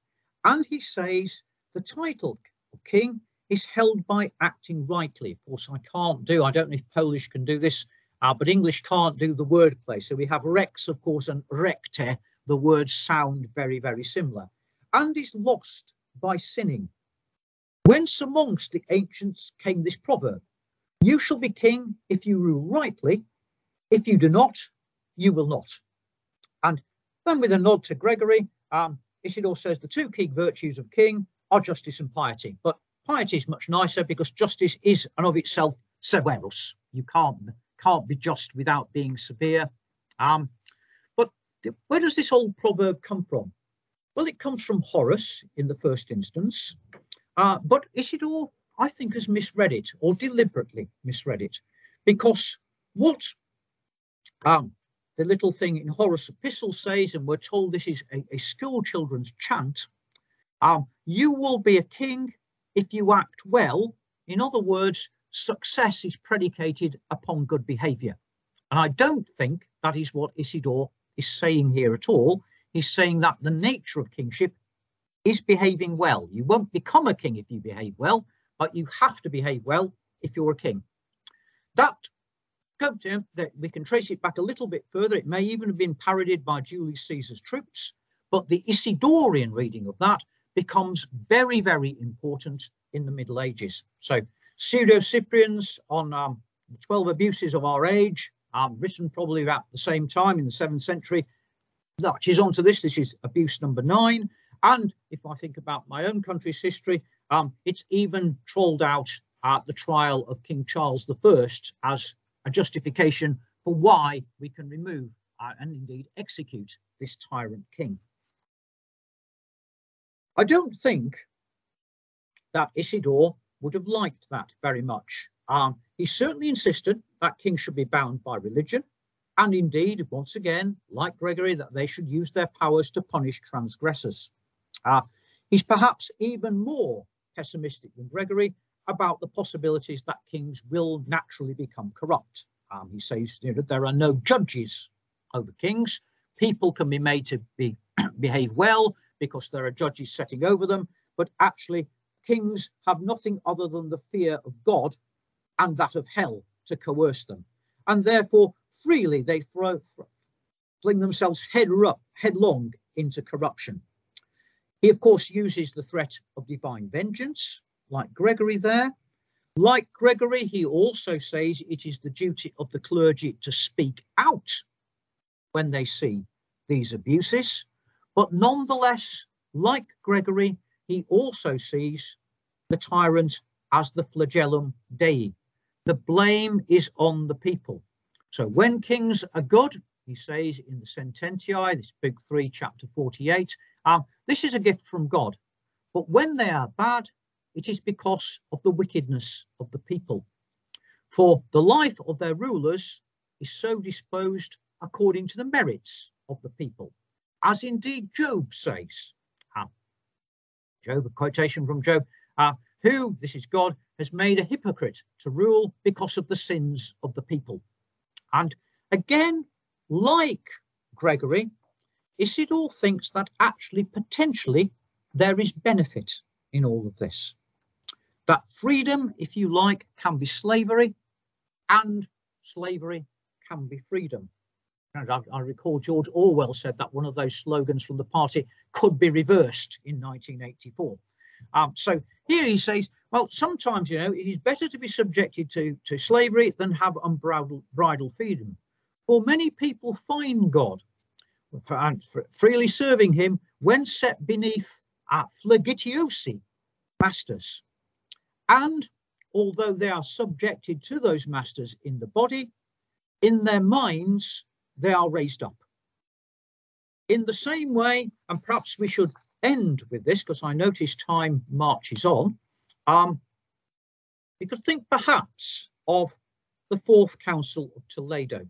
And he says the title of king is held by acting rightly. Of course, I don't know if Polish can do this, but English can't do the wordplay. So we have rex, of course, and recte. The words sound very, very similar. And is lost by sinning. Whence amongst the ancients came this proverb? You shall be king if you rule rightly. If you do not, you will not. And then with a nod to Gregory, Isidore says the two key virtues of king are justice and piety. But piety is much nicer because justice is and of itself severus. You can't be just without being severe. But where does this old proverb come from? Well, it comes from Horace in the first instance. But Isidore, I think, has misread it, or deliberately misread it, because what the little thing in Horace's epistle says, and we're told this is a school children's chant, you will be a king if you act well. In other words, success is predicated upon good behaviour. And I don't think that is what Isidore is saying here at all. He's saying that the nature of kingship is behaving well. You won't become a king if you behave well, but you have to behave well if you're a king. That we can trace it back a little bit further. It may even have been parodied by Julius Caesar's troops, but the Isidorian reading of that becomes very, very important in the Middle Ages. So Pseudo-Cyprian's on the 12 abuses of our age, written probably about the same time in the 7th century, latches onto this. This is abuse number 9. And if I think about my own country's history, it's even trolled out the trial of King Charles I as a justification for why we can remove and indeed execute this tyrant king. I don't think that Isidore would have liked that very much. He certainly insisted that kings should be bound by religion, and indeed, once again, like Gregory, that they should use their powers to punish transgressors. He's perhaps even more pessimistic than Gregory about the possibilities that kings will naturally become corrupt. He says, you know, there are no judges over kings. People can be made to behave well because there are judges setting over them, but actually kings have nothing other than the fear of God and that of hell to coerce them, and therefore freely they fling themselves headlong into corruption. He, of course, uses the threat of divine vengeance, like Gregory there. Like Gregory, he also says it is the duty of the clergy to speak out when they see these abuses. But nonetheless, like Gregory, he also sees the tyrant as the flagellum Dei. The blame is on the people. So when kings are good, he says in the Sententiae, this Book 3, chapter 48, this is a gift from God. But when they are bad, it is because of the wickedness of the people. For the life of their rulers is so disposed according to the merits of the people, as indeed Job says. Job, a quotation from Job, who, this is God, has made a hypocrite to rule because of the sins of the people. And again, like Gregory, Isidore thinks that actually potentially there is benefit in all of this. That freedom, if you like, can be slavery, and slavery can be freedom. And I recall George Orwell said that one of those slogans from the party could be reversed in 1984. So here he says, well, sometimes, you know, it is better to be subjected to slavery than have unbridled freedom. For many people find God and freely serving him when set beneath flagitiosi masters. And although they are subjected to those masters in the body, in their minds, they are raised up. In the same way, and perhaps we should end with this because I notice time marches on, we could think perhaps of the Fourth Council of Toledo,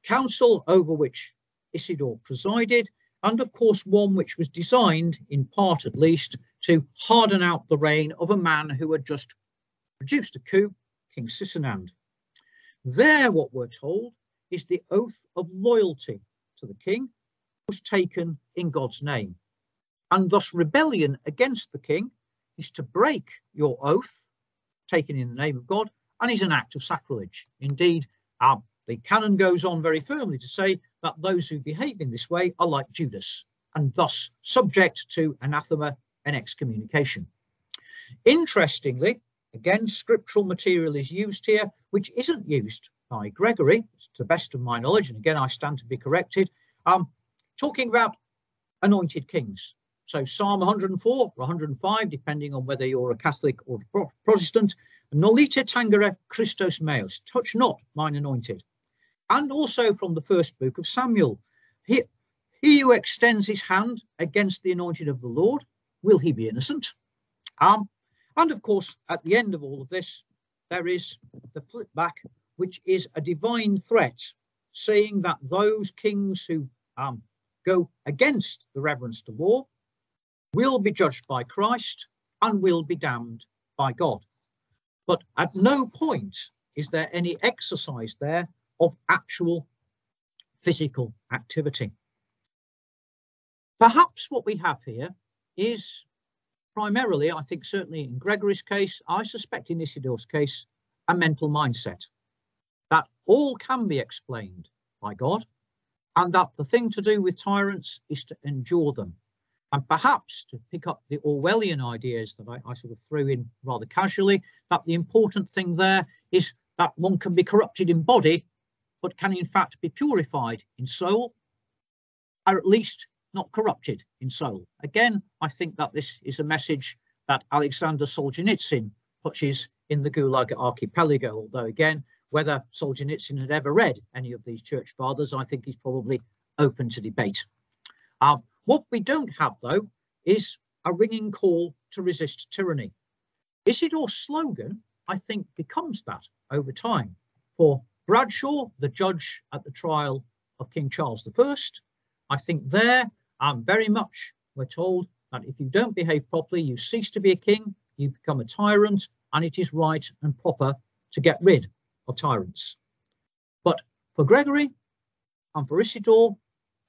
council over which Isidore presided, and of course one which was designed, in part at least, to harden out the reign of a man who had just produced a coup, King Sisinand. There, what we're told, is the oath of loyalty to the king was taken in God's name. And thus rebellion against the king is to break your oath taken in the name of God, and is an act of sacrilege. Indeed, the canon goes on very firmly to say that those who behave in this way are like Judas, and thus subject to anathema and excommunication. Interestingly, again, scriptural material is used here, which isn't used by Gregory, to the best of my knowledge, and again, I stand to be corrected, talking about anointed kings. So Psalm 104 or 105, depending on whether you're a Catholic or Protestant, Nolite tangere Christos meus, touch not mine anointed. And also from the first book of Samuel, he who extends his hand against the anointed of the Lord, will he be innocent? And of course, at the end of all of this, there is the flip back, which is a divine threat, saying that those kings who go against the reverence to law will be judged by Christ and will be damned by God. But at no point is there any exercise there of actual physical activity. Perhaps what we have here is primarily, I think certainly in Gregory's case, I suspect in Isidore's case, a mental mindset that all can be explained by God, and that the thing to do with tyrants is to endure them. And perhaps, to pick up the Orwellian ideas that I sort of threw in rather casually, that the important thing there is that one can be corrupted in body, but can in fact be purified in soul, or at least not corrupted in soul. Again, I think that this is a message that Alexander Solzhenitsyn touches in the Gulag Archipelago, although again, whether Solzhenitsyn had ever read any of these church fathers, I think he's probably open to debate. What we don't have, though, is a ringing call to resist tyranny. Isidore's slogan, I think, becomes that over time. For Bradshaw, the judge at the trial of King Charles I think there very much we're told that if you don't behave properly, you cease to be a king, you become a tyrant, and it is right and proper to get rid of tyrants. But for Gregory and for Isidore,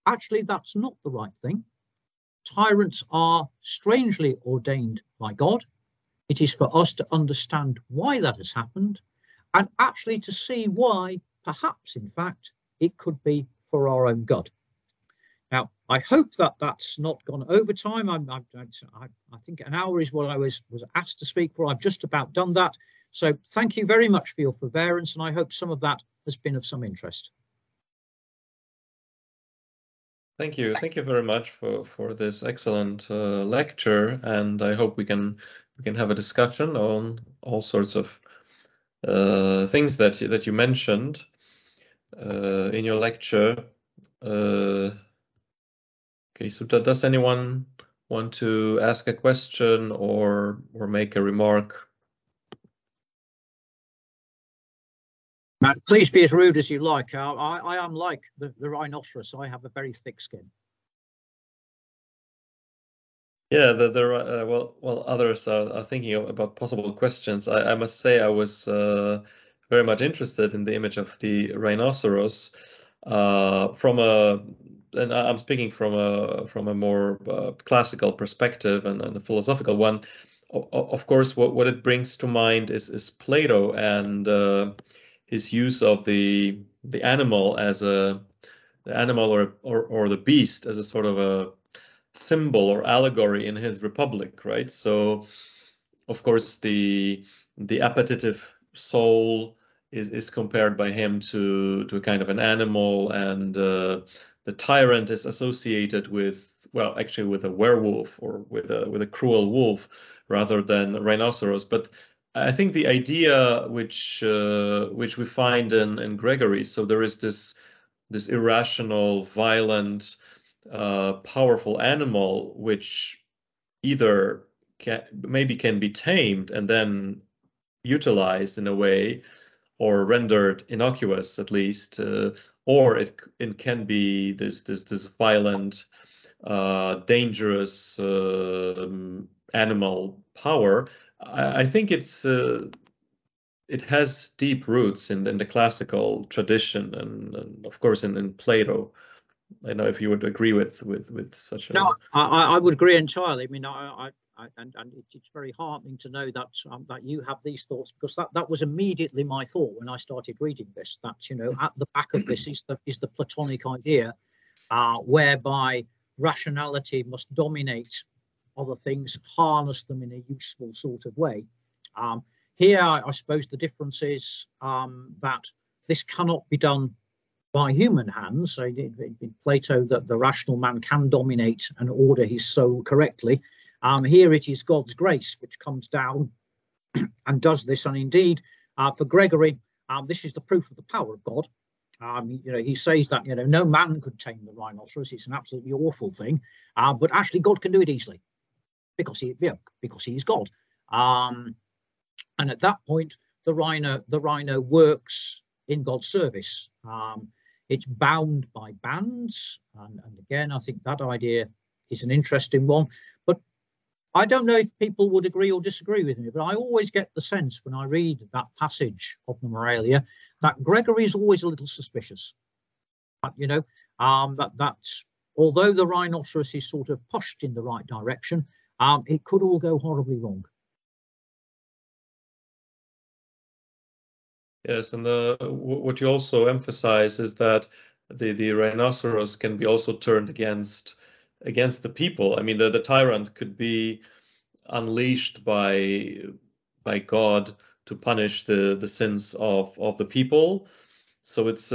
actually that's not the right thing. Tyrants are strangely ordained by God. It is for us to understand why that has happened and actually to see why, perhaps, in fact, it could be for our own good. Now, I hope that that's not gone over time. I think an hour is what I was asked to speak for. I've just about done that. So thank you very much for your forbearance, and I hope some of that has been of some interest. Thank you. Thank you very much for this excellent lecture, and I hope we can have a discussion on all sorts of things that you mentioned in your lecture. Okay, so does anyone want to ask a question or make a remark? Please be as rude as you like. I am like the rhinoceros. I have a very thick skin. Yeah, there are, well, others are thinking about possible questions. I must say I was very much interested in the image of the rhinoceros and I'm speaking from a more classical perspective and a philosophical one. Of course, what it brings to mind is Plato and his use of the animal as the animal or the beast as a sort of a symbol or allegory in his Republic, right? So, of course, the appetitive soul is compared by him to a kind of an animal, and the tyrant is associated with, well, actually with a werewolf or with a cruel wolf rather than a rhinoceros. But I think the idea which we find in Gregory, so there is this irrational, violent, powerful animal which either can be tamed and then utilized in a way, or rendered innocuous at least, or it can be this violent, dangerous animal power. I think it has deep roots in the classical tradition and of course in Plato. I don't know if you would agree with such a. No, I would agree entirely. I mean, and it's very heartening to know that that you have these thoughts, because that was immediately my thought when I started reading this. That, you know, at the back of this is the Platonic idea, whereby rationality must dominate other things, harness them in a useful sort of way. Here, I suppose the difference is that this cannot be done by human hands. So in Plato, that the rational man can dominate and order his soul correctly. Here it is God's grace which comes down and does this. And indeed, for Gregory, this is the proof of the power of God. You know, he says that, you know, no man could tame the rhinoceros. It's an absolutely awful thing, but actually God can do it easily because he is God. And at that point, the rhino works in God's service. It's bound by bands, and again, I think that idea is an interesting one. But I don't know if people would agree or disagree with me, but I always get the sense when I read that passage of the Moralia that Gregory is always a little suspicious. You know, that although the rhinoceros is sort of pushed in the right direction, it could all go horribly wrong. Yes, and what you also emphasize is that the rhinoceros can be also turned against the people. I mean, the tyrant could be unleashed by God to punish the sins of the people. So it's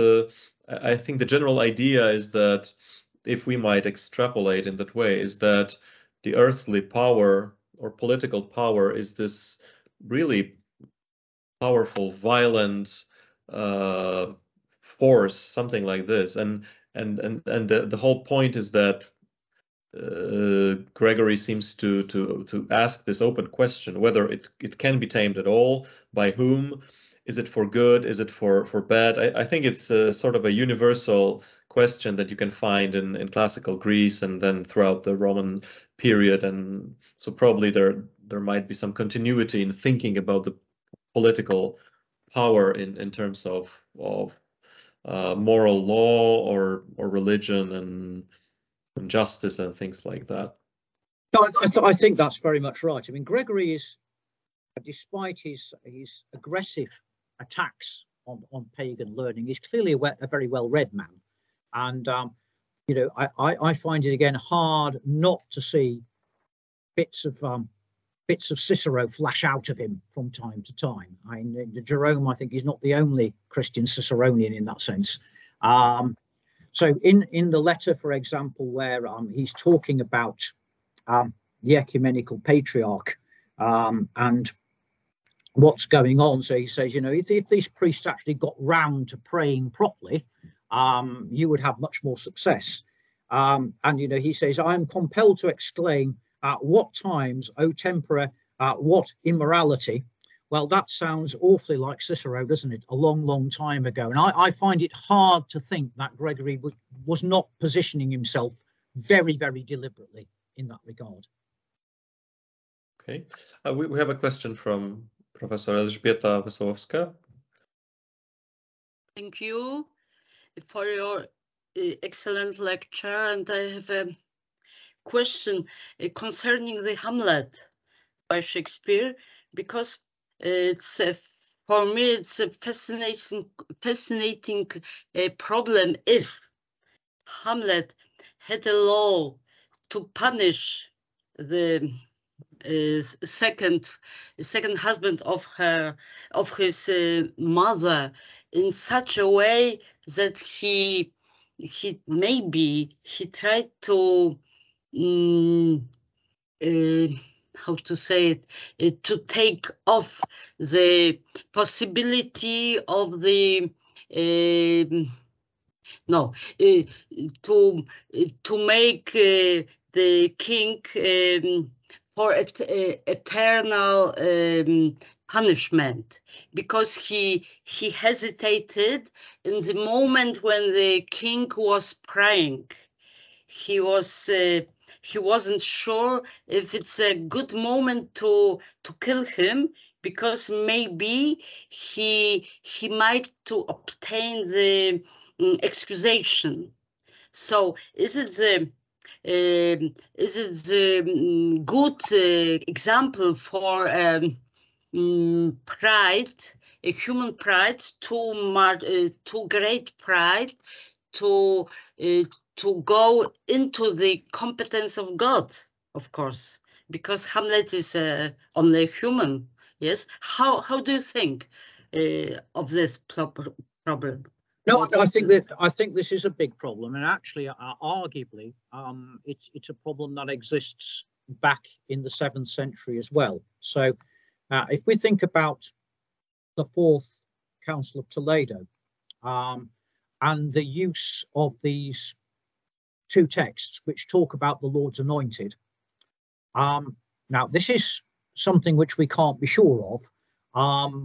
I think the general idea is that, if we might extrapolate in that way, is that the earthly power or political power is this really powerful, violent force, something like this, and the whole point is that Gregory seems to ask this open question whether it can be tamed at all, by whom, is it for good, is it for bad? I think it's sort of a universal question that you can find in classical Greece and then throughout the Roman period, and so probably there might be some continuity in thinking about the political power in terms of moral law or religion and justice and things like that. No, I think that's very much right. I mean, Gregory is, despite his aggressive attacks on pagan learning, he's clearly a very well-read man. And, you know, I find it, again, hard not to see bits of Cicero flash out of him from time to time. I mean, Jerome, I think, is not the only Christian Ciceronian in that sense. So in the letter, for example, where he's talking about the ecumenical patriarch and what's going on, so he says, you know, if these priests actually got round to praying properly, you would have much more success. And, you know, he says, I am compelled to exclaim, what times, O tempora, what immorality. Well, that sounds awfully like Cicero, doesn't it? A long, long time ago. And I find it hard to think that Gregory was not positioning himself very, very deliberately in that regard. Okay. We have a question from Professor Elżbieta Wesołowska. Thank you for your excellent lecture. And I have a question concerning the Hamlet by Shakespeare, because it's for me it's a fascinating problem. If Hamlet had a law to punish the second husband of his mother in such a way that he tried to how to say it, to take off the possibility of the to make the king for eternal punishment, because he hesitated in the moment when the king was praying. He wasn't sure if it's a good moment to kill him, because maybe he might to obtain the excusation. So is it the good example for pride, a human pride, too great pride to go into the competence of God, of course, because Hamlet is only human. Yes. How do you think of this problem? No, I think this is a big problem, and actually, arguably, it's a problem that exists back in the 7th century as well. So, if we think about the 4th Council of Toledo and the use of these two texts which talk about the Lord's anointed, now this is something which we can't be sure of,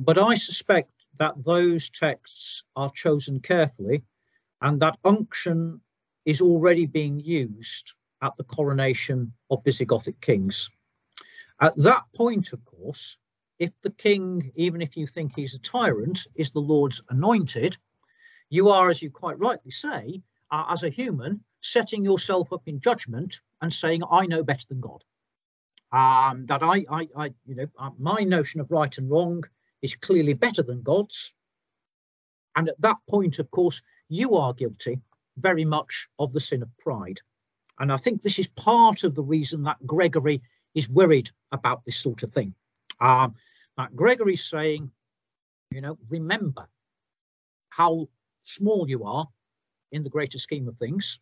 but I suspect that those texts are chosen carefully and that unction is already being used at the coronation of Visigothic kings. At that point, of course, if the king, even if you think he's a tyrant, is the Lord's anointed, you are, as you quite rightly say, as a human, setting yourself up in judgment and saying, I know better than God. That my notion of right and wrong is clearly better than God's. And at that point, of course, you are guilty very much of the sin of pride. And I think this is part of the reason that Gregory is worried about this sort of thing. That Gregory's saying, you know, remember how small you are in the greater scheme of things,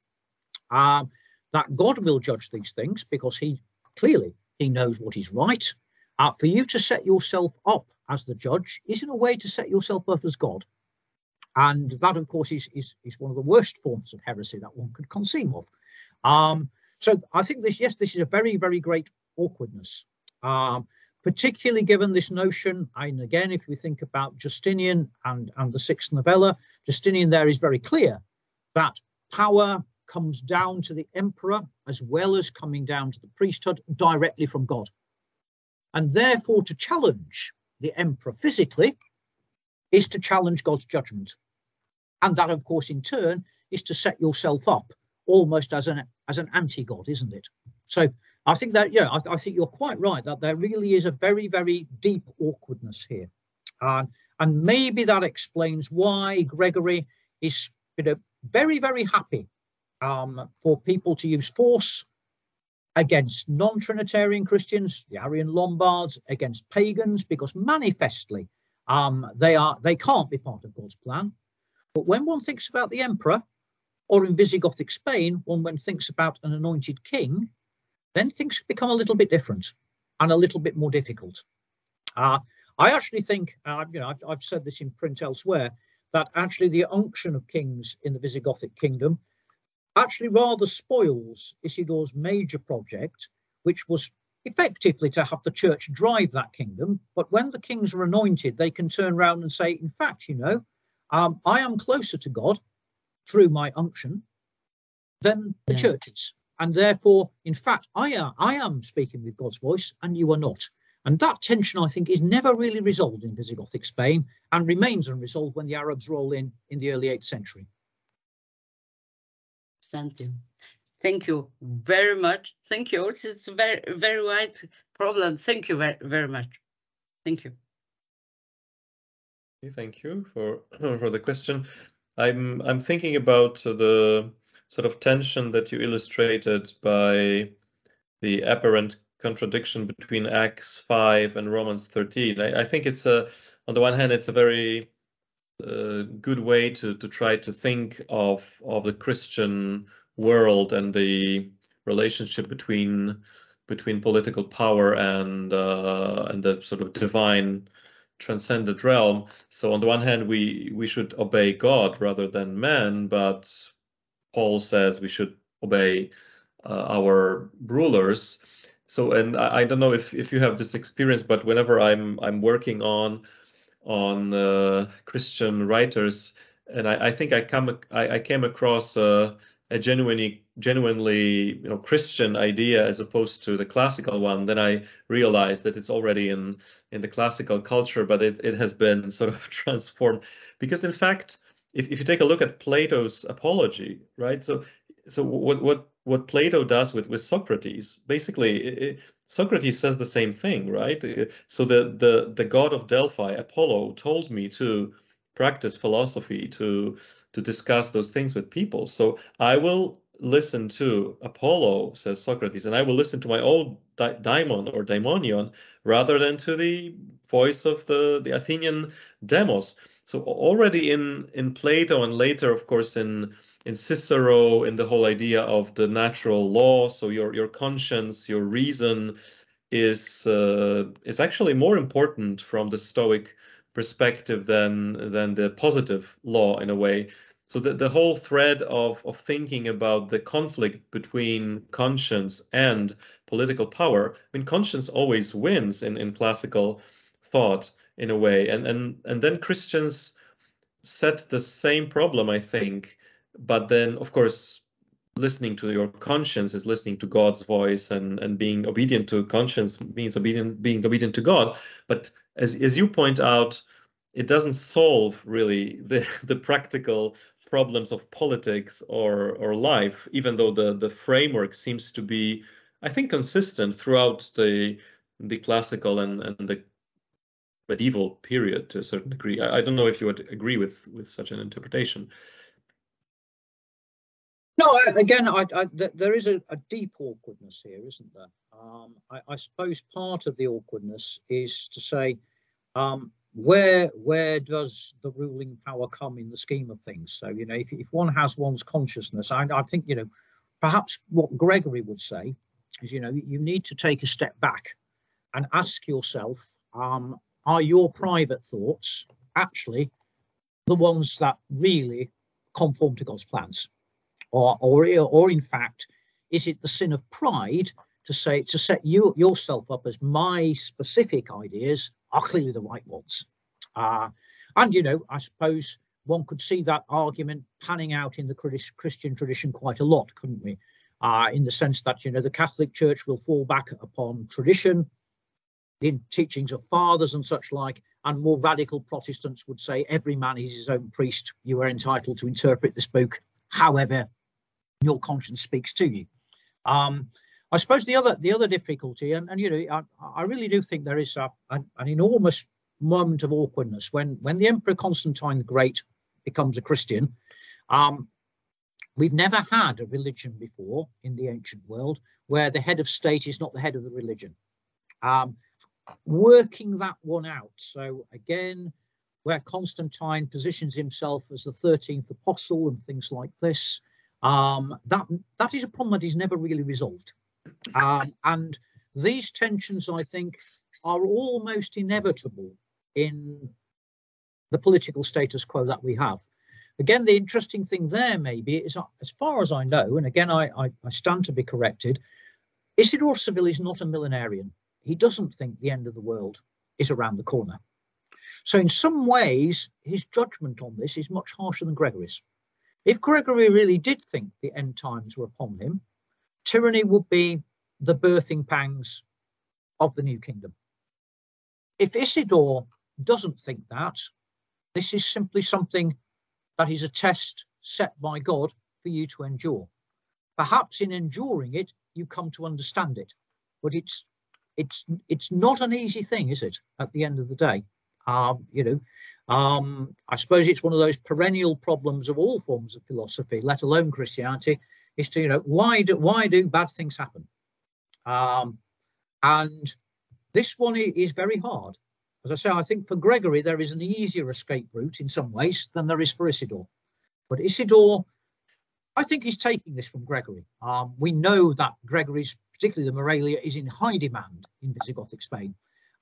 that God will judge these things because he knows what is right. For you to set yourself up as the judge is in a way to set yourself up as God. And that, of course, is one of the worst forms of heresy that one could conceive of. So I think this is a very, very great awkwardness, particularly given this notion. And again, if we think about Justinian and the sixth novella, Justinian there is very clear that power comes down to the emperor as well as coming down to the priesthood directly from God. And therefore, to challenge the emperor physically is to challenge God's judgment. And that, of course, in turn, is to set yourself up almost as an anti-God, isn't it? So I think that, yeah, I think you're quite right that there really is a very, very deep awkwardness here. And maybe that explains why Gregory is, very, very happy for people to use force against non-Trinitarian Christians, the Arian Lombards, against pagans, because manifestly they can't be part of God's plan. But when one thinks about the emperor, or in Visigothic Spain, when thinks about an anointed king, then things become a little bit different and a little bit more difficult. I actually think, I've said this in print elsewhere, that actually the unction of kings in the Visigothic kingdom actually rather spoils Isidore's major project, which was effectively to have the church drive that kingdom. But when the kings are anointed, they can turn around and say, in fact, I am closer to God through my unction than the churches. And therefore, in fact, I am speaking with God's voice and you are not. And that tension, I think, is never really resolved in Visigothic Spain and remains unresolved when the Arabs roll in the early 8th century. Thank you very much. Thank you. It's a very, very wide problem. Thank you very, very much. Thank you. Thank you for the question. I'm thinking about the sort of tension that you illustrated by the apparent contradiction between Acts 5 and Romans 13. I think it's on the one hand, it's a very good way to try to think of the Christian world and the relationship between political power and the sort of divine transcendent realm. So on the one hand, we should obey God rather than man, but Paul says we should obey our rulers. So, and I don't know if you have this experience, but whenever I'm working on Christian writers, and I think I came across a genuinely Christian idea as opposed to the classical one, then I realized that it's already in the classical culture, but it has been sort of transformed. Because in fact, if you take a look at Plato's Apology, right? So what Plato does with Socrates, basically, Socrates says the same thing, right? So the god of Delphi, Apollo, told me to practice philosophy, to discuss those things with people. So I will listen to Apollo, says Socrates, and I will listen to my own daimon or daimonion rather than to the voice of the Athenian demos. So already in Plato and later, of course, in Cicero, in the whole idea of the natural law, so your conscience, your reason is actually more important from the Stoic perspective than the positive law in a way. So the whole thread of thinking about the conflict between conscience and political power, I mean, conscience always wins in classical thought in a way, and then Christians set the same problem, I think, but then of course listening to your conscience is listening to God's voice, and being obedient to conscience means being obedient to God. But as you point out, it doesn't solve really the practical problems of politics or life, even though the framework seems to be, I think, consistent throughout the classical and the medieval period to a certain degree. I don't know if you would agree with such an interpretation. No, again, there is a deep awkwardness here, isn't there? I suppose part of the awkwardness is to say, where does the ruling power come in the scheme of things? So, if one has one's consciousness, I think, perhaps what Gregory would say is, you need to take a step back and ask yourself, are your private thoughts actually the ones that really conform to God's plans? Or in fact, is it the sin of pride to set yourself up as my specific ideas are clearly the right ones? And, you know, I suppose one could see that argument panning out in the Christian tradition quite a lot, couldn't we? In the sense that, you know, the Catholic Church will fall back upon tradition, in teachings of fathers and such like, and more radical Protestants would say every man is his own priest. You are entitled to interpret this book however your conscience speaks to you. I suppose the other difficulty, and you know, I really do think there is an enormous moment of awkwardness when the Emperor Constantine the Great becomes a Christian. We've never had a religion before in the ancient world where the head of state is not the head of the religion. Working that one out. So again, where Constantine positions himself as the 13th apostle and things like this, that is a problem that is never really resolved. And these tensions, I think, are almost inevitable in the political status quo that we have. Again, the interesting thing there maybe is, as far as I know, and again, I stand to be corrected, Isidore of Seville is not a millenarian. He doesn't think the end of the world is around the corner. So in some ways, his judgment on this is much harsher than Gregory's. If Gregory really did think the end times were upon him, tyranny would be the birthing pangs of the new kingdom. If Isidore doesn't think that, this is simply something that is a test set by God for you to endure. Perhaps in enduring it, you come to understand it, but it's not an easy thing, is it, at the end of the day? You know, I suppose it's one of those perennial problems of all forms of philosophy, let alone Christianity, is to, you know, why do bad things happen? And this one is very hard. As I say, I think for Gregory, there is an easier escape route in some ways than there is for Isidore. But Isidore, I think he's taking this from Gregory. We know that Gregory's, particularly the Moralia, is in high demand in Visigothic Spain.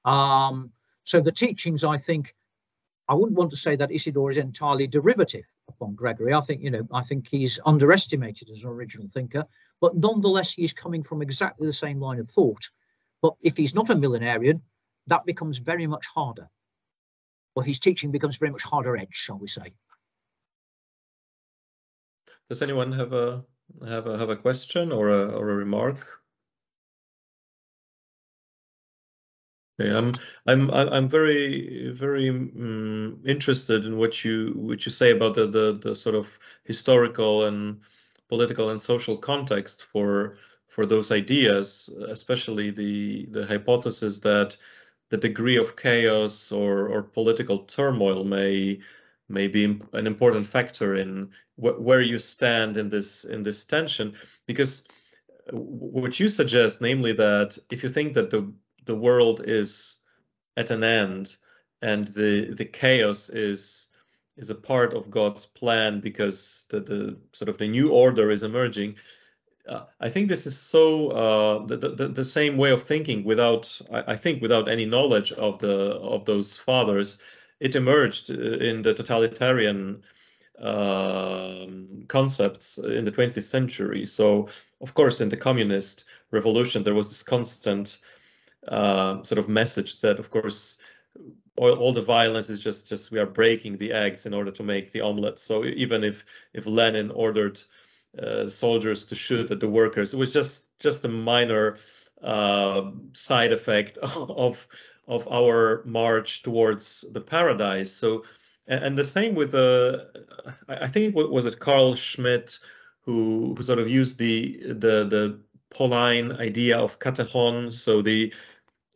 So the teachings, I think, I wouldn't want to say that Isidore is entirely derivative upon Gregory. I think, you know, I think he's underestimated as an original thinker, but nonetheless, he is coming from exactly the same line of thought. But if he's not a millenarian, that becomes very much harder. Or his teaching becomes very much harder edged, shall we say. Does anyone have a question or a remark? Yeah, I'm very interested in what you say about the sort of historical and political and social context for those ideas, especially the hypothesis that the degree of chaos or political turmoil may be an important factor in where you stand in this tension. Because what you suggest, namely that if you think that the world is at an end and the chaos is a part of God's plan because the sort of the new order is emerging, I think this is so the same way of thinking without any knowledge of those fathers. It emerged in the totalitarian concepts in the 20th century. So of course in the communist revolution there was this constant sort of message that of course all the violence is just we are breaking the eggs in order to make the omelette. So even if Lenin ordered soldiers to shoot at the workers, it was just a minor side effect of our march towards the paradise. So and the same with I think what was it, Carl Schmitt, who sort of used the Pauline idea of katechon, so the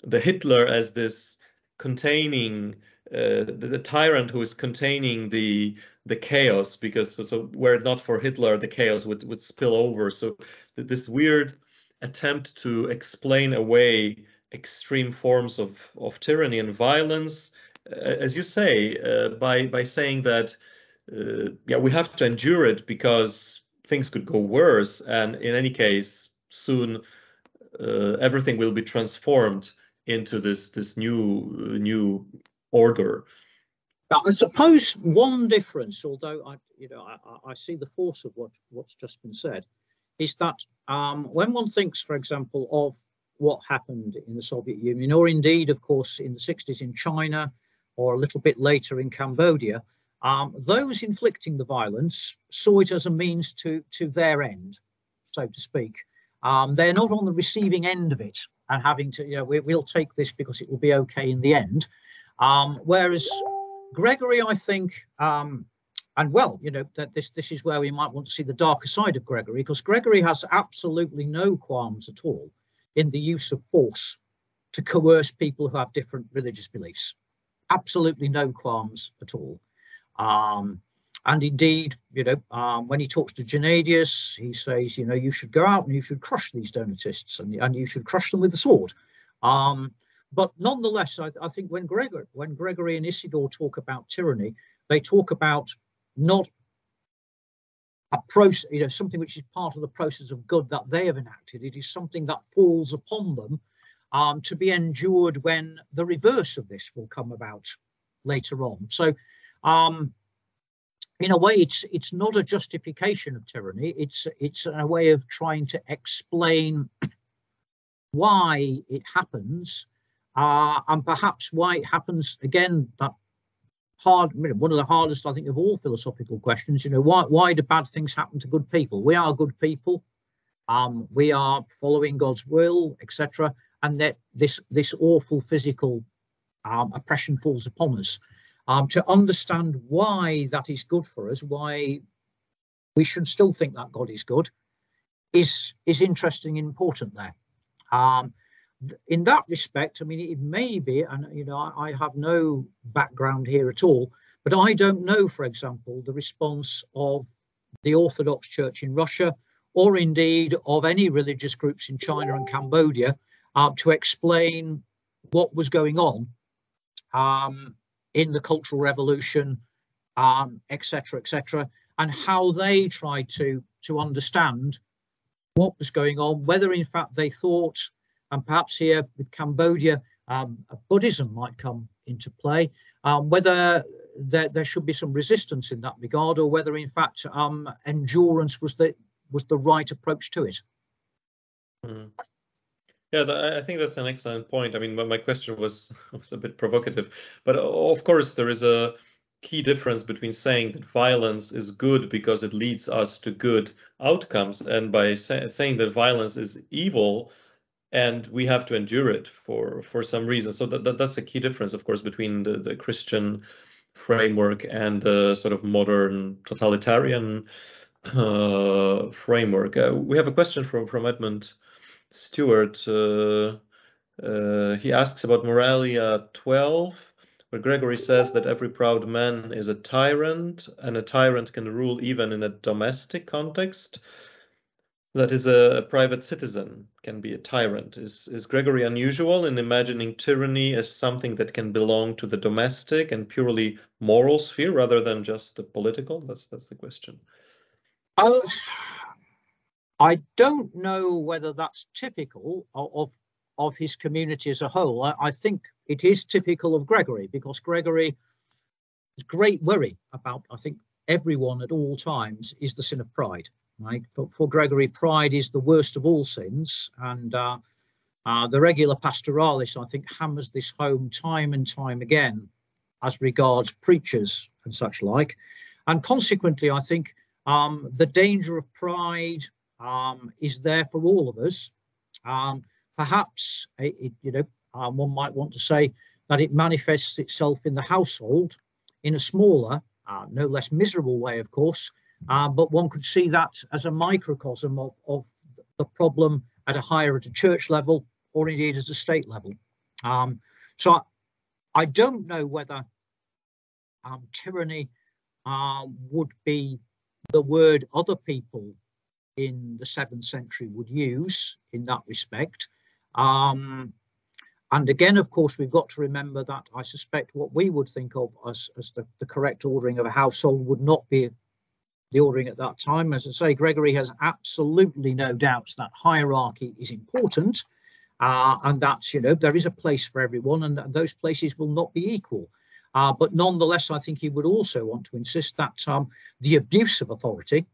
Hitler as this containing the tyrant who is containing the chaos, because so were it not for Hitler, the chaos would spill over. So this weird attempt to explain away extreme forms of tyranny and violence, as you say, by saying that we have to endure it because things could go worse, and in any case soon everything will be transformed into this new order. I suppose one difference, although I see the force of what's just been said, is that when one thinks, for example, of what happened in the Soviet Union, or indeed, of course, in the 60s in China, or a little bit later in Cambodia, those inflicting the violence saw it as a means to their end, so to speak. They're not on the receiving end of it and having to, we'll take this because it will be okay in the end. Whereas Gregory, I think, and well, that this is where we might want to see the darker side of Gregory, because Gregory has absolutely no qualms at all in the use of force to coerce people who have different religious beliefs. Absolutely no qualms at all. And indeed, when he talks to Gennadius, he says, you should go out and you should crush these Donatists, and you should crush them with the sword. But nonetheless, I think when Gregory and Isidore talk about tyranny, they talk about not a process, something which is part of the process of good that they have enacted. It is something that falls upon them to be endured when the reverse of this will come about later on. So, in a way, it's not a justification of tyranny. It's a way of trying to explain why it happens, and perhaps why it happens again. That one of the hardest, I think, of all philosophical questions. Why do bad things happen to good people? We are good people. We are following God's will, etc. And that this awful physical oppression falls upon us. To understand why that is good for us, why we should still think that God is good, is interesting and important there. In that respect, I mean, it may be, and I have no background here at all, but I don't know, for example, the response of the Orthodox Church in Russia, or indeed of any religious groups in China and Cambodia, to explain what was going on in the Cultural Revolution, etc., etc., and how they tried to understand what was going on, whether in fact they thought, and perhaps here with Cambodia, Buddhism might come into play, whether there should be some resistance in that regard, or whether in fact endurance was the right approach to it. Mm. Yeah, I think that's an excellent point. I mean, my question was a bit provocative, but of course there is a key difference between saying that violence is good because it leads us to good outcomes, and by saying that violence is evil and we have to endure it for some reason. So that's a key difference, of course, between the Christian framework and the sort of modern totalitarian framework. We have a question from Edmund Stewart. He asks about Moralia 12, where Gregory says that every proud man is a tyrant, and a tyrant can rule even in a domestic context. That is, a private citizen can be a tyrant. Is Gregory unusual in imagining tyranny as something that can belong to the domestic and purely moral sphere rather than just the political? That's the question. I don't know whether that's typical of his community as a whole. I think it is typical of Gregory, because Gregory's great worry about, I think, everyone at all times is the sin of pride. Right? For Gregory, pride is the worst of all sins, and the regular pastoralis, I think, hammers this home time and time again as regards preachers and such like. And consequently, I think the danger of pride is there for all of us. Perhaps one might want to say that it manifests itself in the household in a smaller, no less miserable way, of course. But one could see that as a microcosm of the problem at a church level, or indeed at a state level. So I don't know whether tyranny would be the word other people in the 7th century would use in that respect. And again, of course, we've got to remember that I suspect what we would think of as the correct ordering of a household would not be the ordering at that time. As I say, Gregory has absolutely no doubts that hierarchy is important, and that there is a place for everyone, and that those places will not be equal. But nonetheless, I think he would also want to insist that the abuse of authority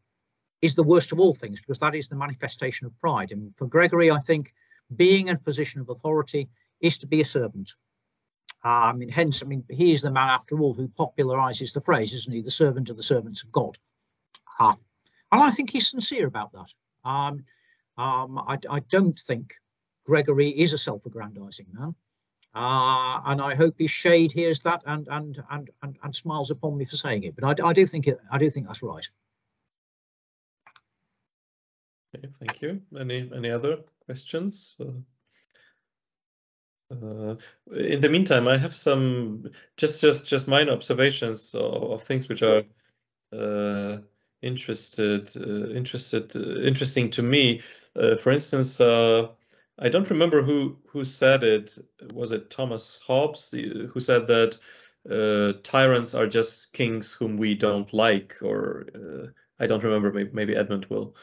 is the worst of all things, because that is the manifestation of pride. And for Gregory, I think being in a position of authority is to be a servant. Hence, he is the man, after all, who popularizes the phrase, isn't he? The servant of the servants of God. And I think he's sincere about that. I don't think Gregory is a self-aggrandizing man. And I hope his shade hears that and smiles upon me for saying it. But I do think that's right. Okay, thank you. Any other questions? In the meantime, I have some just minor observations of things which are interesting to me. For instance, I don't remember who said it. Was it Thomas Hobbes who said that tyrants are just kings whom we don't like? Or I don't remember. Maybe Edmund will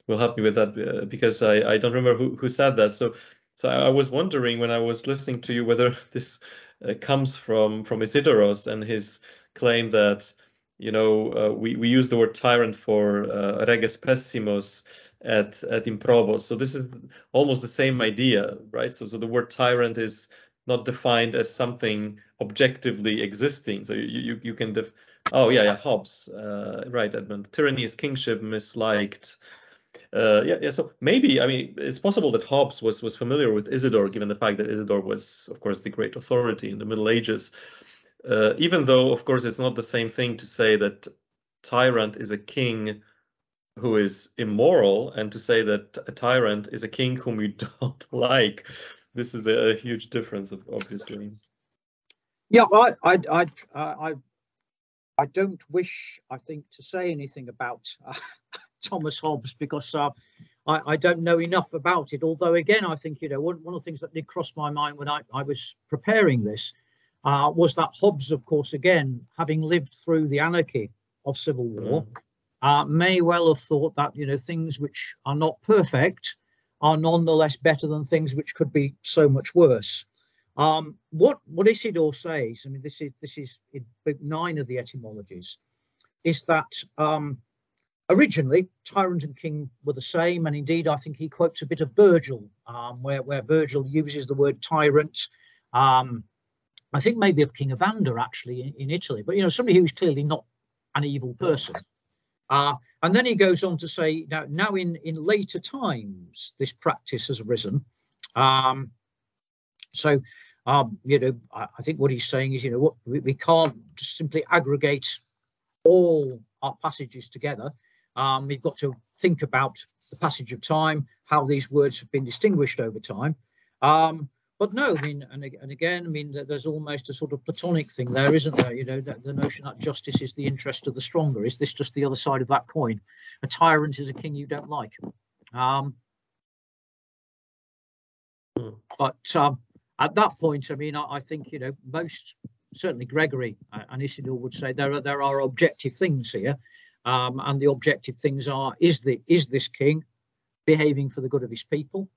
help me with that, because I don't remember who said that. So I was wondering when I was listening to you whether this comes from Isidore and his claim that, you know, we use the word tyrant for reges pessimos at improbos. So this is almost the same idea, right? So the word tyrant is not defined as something objectively existing. So you can Hobbes, right, Edmund. Tyranny is kingship misliked. So maybe, it's possible that Hobbes was familiar with Isidore, given the fact that Isidore was, of course, the great authority in the Middle Ages. Even though, of course, it's not the same thing to say that tyrant is a king who is immoral and to say that a tyrant is a king whom you don't like. This is a huge difference, obviously. Yeah, I don't wish, I think, to say anything about Thomas Hobbes, because I don't know enough about it. Although, again, I think, one of the things that did cross my mind when I was preparing this was that Hobbes, of course, again, having lived through the anarchy of civil war, may well have thought that, things which are not perfect are nonetheless better than things which could be so much worse. What Isidore says, this is in book 9 of the etymologies, is that originally tyrant and king were the same, and indeed I think he quotes a bit of Virgil, where Virgil uses the word tyrant. I think maybe of King Evander, actually, in Italy, but somebody who's clearly not an evil person. And then he goes on to say, now in later times this practice has arisen. I think what he's saying is, we can't simply aggregate all our passages together. We've got to think about the passage of time, how these words have been distinguished over time. But no, and again, there's almost a sort of Platonic thing there, isn't there? The notion that justice is the interest of the stronger. Is this just the other side of that coin? A tyrant is a king you don't like. But at that point, I think, most certainly Gregory and Isidore would say there are objective things here, and the objective things are: is this king behaving for the good of his people?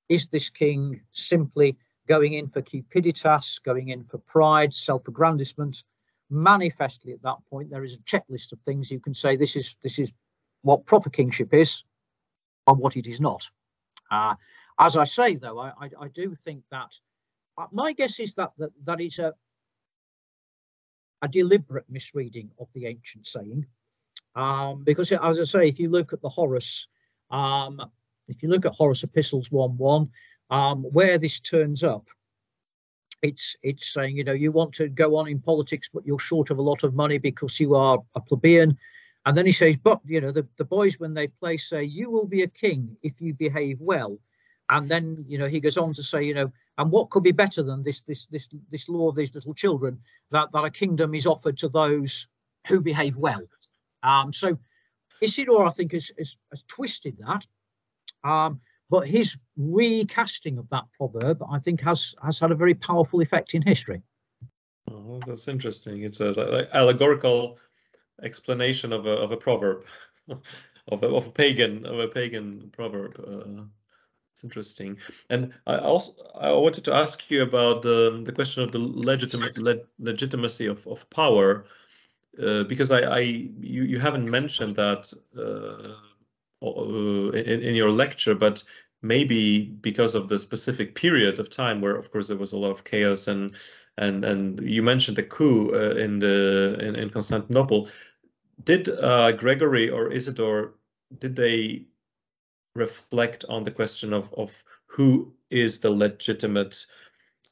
Is this king simply going in for cupiditas, going in for pride, self-aggrandizement? Manifestly, at that point, there is a checklist of things you can say this is what proper kingship is, and what it is not. As I say, though, I do think that my guess is that it's a deliberate misreading of the ancient saying, because, as I say, if you look at the Horace, if you look at Horace Epistles 1:1, where this turns up, it's saying, you want to go on in politics, but you're short of a lot of money because you are a plebeian. And then he says, but, the boys, when they play, say, you will be a king if you behave well. And then, he goes on to say, and what could be better than this law of these little children, that a kingdom is offered to those who behave well. So Isidore, I think, has twisted that. But his recasting of that proverb, I think, has had a very powerful effect in history. Oh, that's interesting. It's a like allegorical explanation of a proverb, of a pagan proverb. It's interesting. And I wanted to ask you about the question of the legitimacy of power, because you haven't mentioned that in your lecture, but maybe because of the specific period of time where, of course, there was a lot of chaos, and you mentioned the coup in Constantinople. Did Gregory or Isidore, did they reflect on the question of who is the legitimate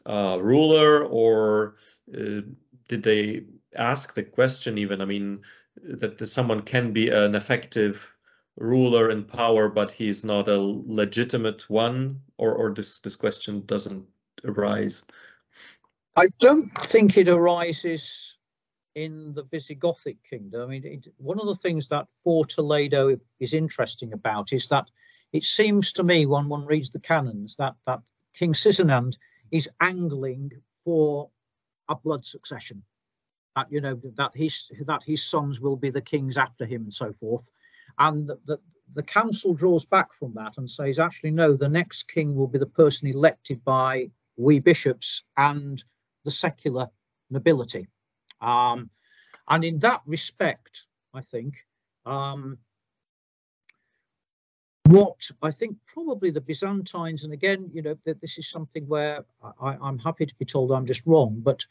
ruler, or did they ask the question even? I mean, that someone can be an effective ruler in power, but he's not a legitimate one, or this question doesn't arise? I don't think it arises in the Visigothic kingdom. I mean, one of the things that for Toledo is interesting about is that it seems to me, when one reads the canons, that King Sisinand is angling for a blood succession. That, you know, that his sons will be the kings after him and so forth, and the council draws back from that and says, actually, no, the next king will be the person elected by we bishops and the secular nobility. And in that respect, I think, what I think probably the Byzantines, and again, you know, this is something where I'm happy to be told I'm just wrong, but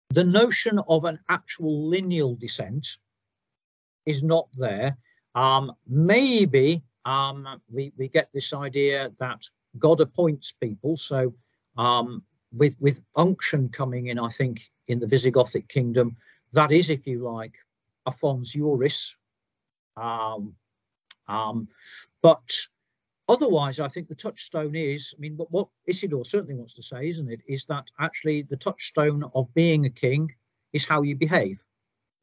the notion of an actual lineal descent is not there. Maybe we get this idea that God appoints people. So with unction coming in, I think, in the Visigothic kingdom, that is, if you like, a fons juris. But otherwise, I think the touchstone is, I mean, what Isidore certainly wants to say, isn't it, is that actually the touchstone of being a king is how you behave.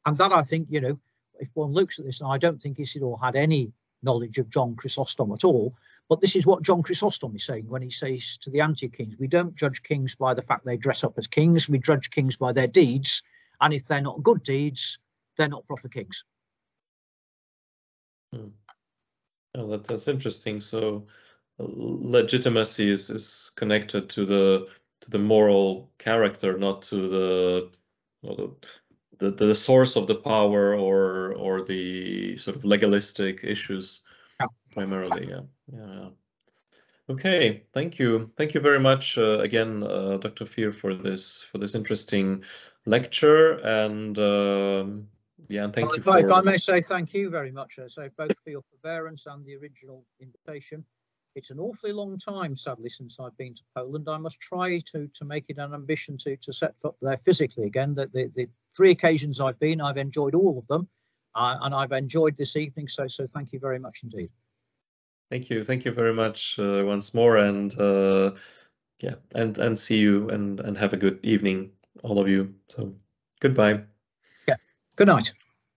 And that, I think, you know, if one looks at this, and I don't think Isidore had any knowledge of John Chrysostom at all, but this is what John Chrysostom is saying when he says to the anti-kings, we don't judge kings by the fact they dress up as kings, we judge kings by their deeds, and if they're not good deeds, they're not proper kings. Oh, that's interesting. So legitimacy is connected to the moral character, not to the source of the power or the sort of legalistic issues, primarily. Yeah. Okay, thank you very much again, Dr. Fear, for this interesting lecture, and yeah, and thank you for... If I may say thank you very much, so both for your forbearance and the original invitation. It's an awfully long time, sadly, since I've been to Poland. I must try to make it an ambition to set foot there physically again. The 3 occasions I've been, I've enjoyed all of them, and I've enjoyed this evening. So thank you very much indeed. Thank you very much once more, and yeah, and see you, and have a good evening, all of you. So goodbye. Yeah, good night.